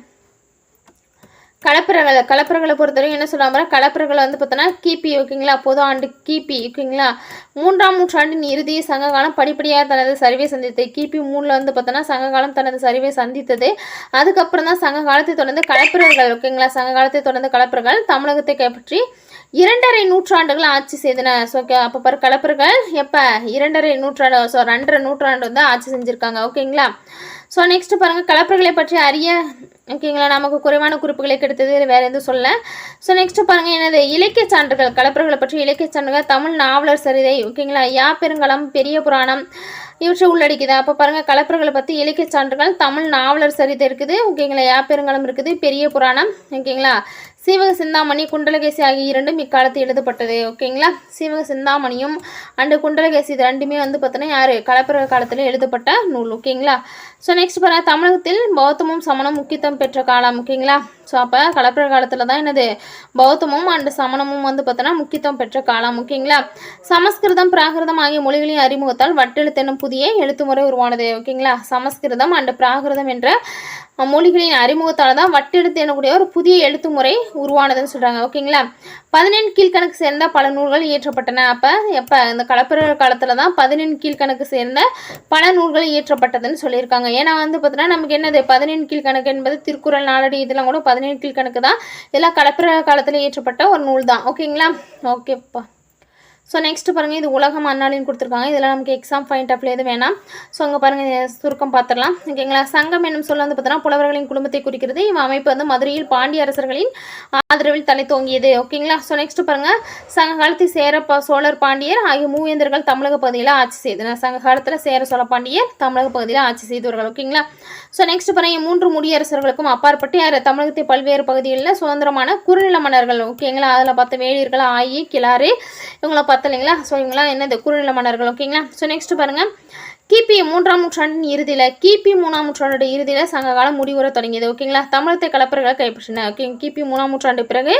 கலப்பரங்களை பொறுத்தவரைக்கும் என்ன சொல்லுவாங்க, கலப்பரங்களை வந்து பார்த்தோன்னா கிபி. ஓகேங்களா. பொது ஆண்டு கிபி. ஓகேங்களா. 3ஆம் நூற்றாண்டின் இறுதி சங்ககாலம் படிப்படியாக தனது சரிவை சந்தித்தது. கிபி 3 வந்து பார்த்தோன்னா சங்ககாலம் தனது சரிவை சந்தித்தது. அதுக்கப்புறம் தான் சங்க காலத்தை தொடர்ந்து கலப்பரர்கள். ஓகேங்களா. சங்க காலத்தை தொடர்ந்து கலப்பரர்கள் தமிழகத்தை கைப்பற்றி 2½ நூற்றாண்டுகள் ஆட்சி செய்தன. ஸோ அப்போ பாரு, கலப்பரர்கள் எப்போ 2½ நூற்றாண்டு, ஸோ 2½ நூற்றாண்டு வந்து ஆட்சி செஞ்சுருக்காங்க. ஓகேங்களா. ஸோ நெக்ஸ்ட் பாருங்கள், கலப்பரங்களை பற்றி அறிய. ஓகேங்களா. நமக்கு குறைவான குறிப்புகளை கிடைத்தது, வேறு எதுவும் சொல்ல. ஸோ நெக்ஸ்ட் பாருங்கள், என்னது இலக்கிய சான்றுகள். கலப்பரங்களை பற்றி இலக்கிய சான்றுகள் தமிழ் நாவலர் சரிதை. ஓகேங்களா. யாப்பெருங்கலம், பெரிய புராணம், இவற்றை உள்ளடக்கிது. அப்போ பாருங்கள், கலப்பர்களை பற்றி இலக்கிய சான்றுகள் தமிழ் நாவலர் சரிதை இருக்குது ஓகேங்களா, யாப்பெருங்கலம் இருக்குது, பெரிய புராணம் ஓகேங்களா, சீவக சிந்தாமணி, குண்டலகேசி ஆகிய இரண்டும் இக்காலத்தில் எழுதப்பட்டது ஓகேங்களா. சீவக சிந்தாமணியும் அண்டு குண்டலகேசி இது ரெண்டுமே வந்து பார்த்தோன்னா யார் கலப்பர காலத்தில் எழுதப்பட்ட நூல் ஓகேங்களா. ஸோ நெக்ஸ்ட் பாருங்கள், தமிழகத்தில் பௌத்தமும் சமணம் முக்கியத்துவம் பெற்ற காலம் ஓகேங்களா. ஸோ அப்போ கலப்பர காலத்தில் தான் என்னது பௌத்தமும் அண்டு சமணமும் வந்து பார்த்தோன்னா முக்கியத்துவம் பெற்ற காலம் ஓகேங்களா. சமஸ்கிருதம் பிராகிருதம் ஆகிய மொழிகளின் அறிமுகத்தால் வட்டெழுத்து என்னும் புதிய எழுத்துமுறை உருவானது ஓகேங்களா. சமஸ்கிருதம் அண்டு பிராகிருதம் என்ற மொழிகளின் அறிமுகத்தால் தான் வட்டெழுத்து எனக்கூடிய ஒரு புதிய எழுத்து முறை உருவானதுன்னு சொல்கிறாங்க ஓகேங்களா. 17 கீழ்கணக்கு சேர்ந்த பல நூல்கள் இயற்றப்பட்டன. அப்போ எப்போ இந்த கலப்பர காலத்தில் தான் 17 கீழ்கணக்கு சேர்ந்த பல நூல்கள் இயற்றப்பட்டதுன்னு சொல்லியிருக்காங்க. ஏன்னா வந்து பார்த்தோன்னா நமக்கு என்னது 17 கீழ்கணக்கு என்பது திருக்குறள், நாலடி இதெல்லாம் கூட 17 கீழ்கணக்கு தான். இதெல்லாம் கலப்பர காலத்தில் இயற்றப்பட்ட ஒரு நூல் தான் ஓகேங்களா. ஓகேப்பா. ஸோ நெக்ஸ்ட் பாருங்கள், இது உலகம் அந்நாளின்னு கொடுத்துருக்காங்க. இதெல்லாம் நமக்கு எக்ஸாம் பாயிண்ட் ஆஃப்ல எது வேணாம். ஸோ அங்கே பாருங்கள், சுருக்கம் பார்த்துடலாம் ஓகேங்களா. சங்கம் என்னும் சொல்ல வந்து பார்த்தோன்னா புலவர்களின் குடும்பத்தை குறிக்கிறது. இவன் அமைப்பு வந்து மதுரையில் பாண்டிய அரசர்களின் ஆதரவில் தலை தோங்கியது ஓகேங்களா. ஸோ நெக்ஸ்ட் பாருங்கள், சங்க காலத்தில் சேர சோழர் பாண்டியர் ஆகிய மூவேந்தர்கள் தமிழக பகுதியில் ஆட்சி செய்தனர். சங்க காலத்தில் சேர சோழ பாண்டியர் தமிழக பகுதியில் ஆட்சி செய்தவர்கள் ஓகேங்களா. ஸோ நெக்ஸ்ட் பாருங்கள், 3 முடியரசர்களுக்கும் அப்பாற்பட்டு யார் தமிழகத்தை பல்வேறு பகுதிகளில் சுதந்திரமான குறுநில மன்னர்கள் ஓகேங்களா. அதில் பார்த்த வேளிர்கள், ஆயி, கிளாறு இவங்கள இல்லைங்களா. ஸோ இவங்களாம் என்னது குறுநில மன்னர்கள் ஓகேங்களா. ஸோ நெக்ஸ்ட் பாருங்கள், கிபி 3ஆம் நூற்றாண்டின் இறுதியில் கிபி 3ஆம் நூற்றாண்டு இறுதியில் சங்க காலம் முடிவுற தொடங்கியது ஓகேங்களா. தமிழகத்தை கலப்பர்களை கைப்பற்றினர் ஓகே. கிபி 3ஆம் நூற்றாண்டு பிறகு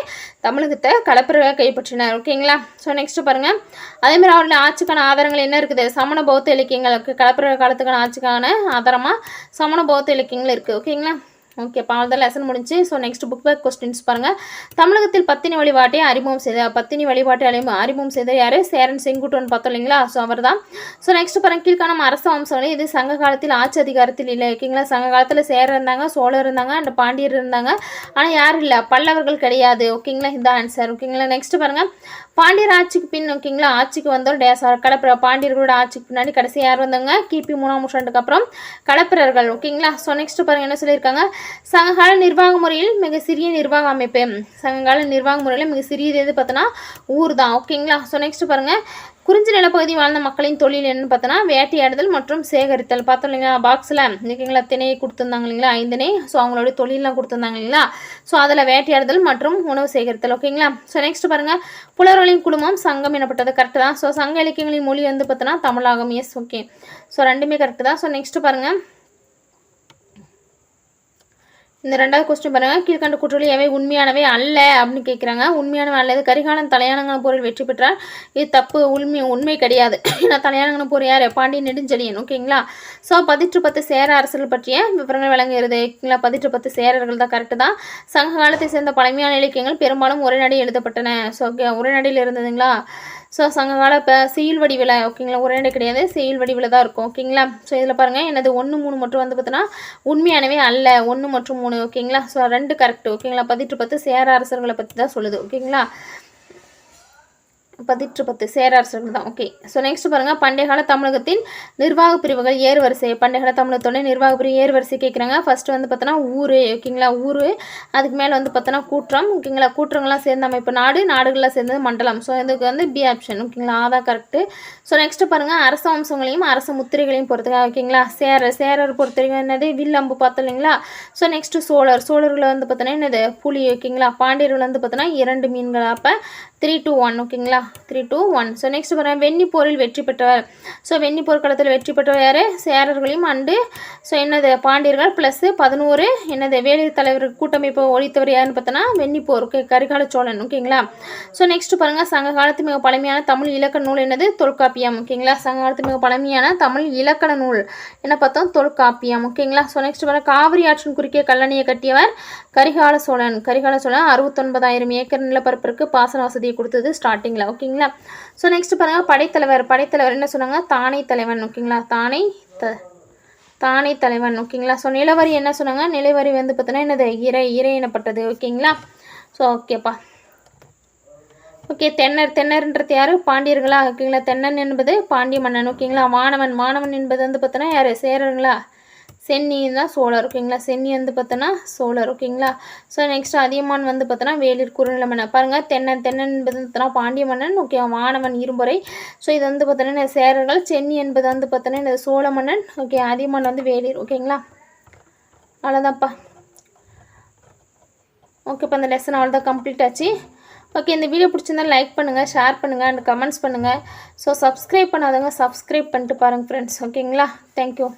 தமிழகத்தை கலப்பர்களை கைப்பற்றினர் ஓகேங்களா. ஸோ நெக்ஸ்ட் பாருங்கள், அதேமாதிரி அவருடைய ஆட்சிக்கான ஆதாரங்கள் என்ன இருக்குது, சமண பௌத்த இலக்கியங்கள் கலப்பர காலத்துக்கான ஆட்சிக்கான ஆதாரமாக சமண பௌத்த இலக்கியங்கள் இருக்குது ஓகேங்களா. ஓகேப்பா, அவ்வளோதான் லெசன் முடிஞ்சு. So next book back questions பாருங்கள். தமிழகத்தில் பத்தினி வழிபாட்டை அறிமுகம் செய்தார். பத்தினி வழிபாட்டை அறிமுகம் செய்தார் யார், சேரன் செங்குட்டுவன் பார்த்தோம் இல்லைங்களா. ஸோ அவர் தான். ஸோ நெக்ஸ்ட் பாருங்கள், கீழ்காணும் அரச வம்சங்களே இது சங்க காலத்தில் ஆட்சி அதிகாரத்தில் இல்லை ஓகேங்களா. சங்க காலத்தில் சேரர் இருந்தாங்க, சோழர் இருந்தாங்க, அண்ட் பாண்டியர் இருந்தாங்க. ஆனால் யாரும் இல்லை, பல்லவர்கள் கிடையாது ஓகேங்களா. இந்த ஆன்சர் ஓகேங்களா. நெக்ஸ்ட் பாருங்கள், பாண்டியர் ஆட்சிக்கு பின் ஓகேங்களா ஆட்சிக்கு வந்தோம் கலப்பர பாண்டியர்களோட ஆட்சிக்கு பின்னாடி கடைசி யார் வந்தாங்க, கிபி 3ஆம் நூற்றாண்டுக்கு அப்புறம் கலப்பிரர்கள் ஓகேங்களா. ஸோ நெக்ஸ்ட் பாருங்கள், என்ன சொல்லியிருக்காங்க, சங்ககால நிர்வாக முறையில் மிக சிறிய நிர்வாக அமைப்பு. சங்ககால நிர்வாக முறையில் மிக சிறியது எது பார்த்தோன்னா ஊர் தான் ஓகேங்களா. ஸோ நெக்ஸ்ட் பாருங்கள், குறிஞ்சி நிலப்பகுதி வாழ்ந்த மக்களின் தொழில் என்னன்னு பார்த்தோன்னா வேட்டையாடுதல் மற்றும் சேகரித்தல். பார்த்தோம் இல்லைங்களா பாக்ஸில் ஓகேங்களா, திணையை கொடுத்துருந்தாங்க இல்லைங்களா, 5 திணை. ஸோ அவங்களோட தொழிலெலாம் கொடுத்துருந்தாங்க இல்லைங்களா. ஸோ அதில் வேட்டையாடுதல் மற்றும் உணவு சேகரித்தல் ஓகேங்களா. ஸோ நெக்ஸ்ட் பாருங்கள், புலவர்களின் குழுமம் சங்கம் எனப்பட்டது. கரெக்டு தான். ஸோ சங்க இலக்கியங்களின் மொழி வந்து பார்த்தோன்னா தமிழாகும். Yes okay. ஸோ ரெண்டுமே கரெக்டு தான். ஸோ நெக்ஸ்ட் பாருங்கள், இந்த 2வது கொஸ்டின் பாருங்கள், கீழ்கண்ட கூற்றுகள் எவை உண்மையானவை அல்ல அப்படின்னு கேட்குறாங்க. உண்மையானவை அல்லது கரிகாலன் தலையானங்கன போரில் வெற்றி பெற்றார். இது தப்பு, உண்மை கிடையாது. ஏன்னா தலையானங்கன போர் யார், பாண்டியன் நெடுஞ்செழியன் ஓகேங்களா. ஸோ 10 சேர அரசர்கள் பற்றிய விவரங்கள் வழங்குகிறது ஓகேங்களா. 10 சேரர்கள் தான் கரெக்டு தான். சங்க காலத்தை சேர்ந்த பழமையான இலக்கியங்கள் பெரும்பாலும் உரைநடை எழுதப்பட்டன. ஸோ உரைநடையில் இருந்ததுங்களா. ஸோ சங்ககால இப்போ செய்யுள் வடிவில் ஓகேங்களா, உரைநடை கிடையாது, செய்யுள் வடிவில் தான் இருக்கும் ஓகேங்களா. ஸோ இதில் பாருங்கள், என்னது 1, 3 மற்றும் வந்து பார்த்தோன்னா உண்மையானவே அல்ல. 1 மற்றும் 3 ஓகேங்களா. ஸோ 2 கரெக்ட் ஓகேங்களா. 10 சேர அரசர்களை பற்றி தான் சொல்லுது ஓகேங்களா. 10 சேர அரசர்கள் தான் ஓகே. ஸோ நெக்ஸ்ட் பாருங்கள், பண்டைய கால தமிழகத்தின் நிர்வாக பிரிவுகள் ஏறு வரிசை. பண்டைய கால தமிழகத்தோட நிர்வாக பிரிவு ஏறு வரிசை கேட்குறாங்க. ஃபர்ஸ்ட் வந்து பார்த்தோன்னா ஊர் ஓகேங்களா, ஊர். அதுக்கு மேலே வந்து பார்த்தோன்னா கூற்றம் ஓகேங்களா. கூற்றங்கள்லாம் சேர்ந்த அமைப்பு நாடு, நாடுகள்லாம் சேர்ந்தது மண்டலம். ஸோ இதுக்கு வந்து பி ஆப்ஷன் ஓகேங்களா, அதான் கரெக்டு. ஸோ நெக்ஸ்ட் பாருங்கள், அரச வம்சங்களையும் அரச முத்திரைகளையும் பொறுத்துக்க ஓகேங்களா. சேரர் பொறுத்தவரைக்கும் என்னது வில்லம்பு பார்த்தோம் இல்லைங்களா. ஸோ நெக்ஸ்ட்டு சோழர்களை வந்து பார்த்தோன்னா என்னது புலி ஓகேங்களா. பாண்டியர்கள் வந்து பார்த்தோன்னா 2 மீன்கள். அப்போ 3 to 1 ஓகேங்களா, 3 to 1. ஸோ நெக்ஸ்ட் பாருங்கள், வெண்ணி போரில் வெற்றி பெற்றவர். ஸோ வெண்ணி போர்க்களத்தில் வெற்றி பெற்றவர் யார், சேரர்களையும் அண்டு ஸோ என்னது பாண்டியர்கள் ப்ளஸ் 11 என்னது வேளிர் தலைவர் கூட்டமைப்பு ஒழித்தவர் யாருன்னு பார்த்தோன்னா வெண்ணி போர் ஓகே, கரிகால சோழன் ஓகேங்களா. ஸோ நெக்ஸ்ட் பாருங்கள், சங்க காலத்து மிக பழமையான தமிழ் இலக்கண நூல் என்னது, தொல்காப்பியம் ஓகேங்களா. சங்க காலத்து மிக பழமையான தமிழ் இலக்கண நூல் என்ன பார்த்தோம், தொல்காப்பியம் ஓகேங்களா. ஸோ நெக்ஸ்ட் பாருங்கள், காவிரி ஆற்றின் குறுக்கே கல்லணையை கட்டியவர் கரிகால சோழன். 69,000 ஏக்கர் நிலப்பரப்பிற்கு பாசன வசதி கொடுத்தது ஸ்டார்டிங்கில் ஓகேங்களா. ஸோ நெக்ஸ்ட் பாருங்கள், படைத்தலைவர் என்ன சொன்னாங்க, தானை தலைவன் ஓகேங்களா. தானை தலைவன் ஓகேங்களா. ஸோ நிலவரி என்ன சொன்னாங்க, நிலவரி வந்து பார்த்தோன்னா என்னது இறை எனப்பட்டது ஓகேங்களா. ஸோ ஓகேப்பா ஓகே. தென்னர்ன்றது யார், பாண்டியர்களா ஓகேங்களா. தென்னன் என்பது பாண்டிய மன்னன் ஓகேங்களா. மாணவன் என்பது வந்து பார்த்தோன்னா யார், சென்னின்னா சோழர் ஓகேங்களா. சென்னி வந்து பார்த்தோன்னா சோழர் ஓகேங்களா. ஸோ நெக்ஸ்ட் அதியமான் வந்து பார்த்தோன்னா வேளிர் குறுநில மன்னன். பாருங்கள் தென்னன் என்பது பார்த்தோன்னா பாண்டிய மன்னன் ஓகே. வானவன் இரும்பொறை. ஸோ இது வந்து பார்த்தோன்னா சேரர்கள். சென்னி என்பது வந்து பார்த்தோன்னா இந்த சோழ மன்னன் ஓகே. அதியமான் வந்து வேளிர் ஓகேங்களா. அவ்வளோதான்ப்பா. ஓகே, இப்போ அந்த லெசன் அவ்வளோதான் கம்ப்ளீட் ஆச்சு. ஓகே, இந்த வீடியோ பிடிச்சிருந்தா லைக் பண்ணுங்கள், ஷேர் பண்ணுங்கள் அண்ட் கமெண்ட்ஸ் பண்ணுங்கள். ஸோ சப்ஸ்கிரைப் பண்ணாதவங்க சப்ஸ்கிரைப் பண்ணிட்டு பாருங்கள் ஃப்ரெண்ட்ஸ் ஓகேங்களா. தேங்க்யூ.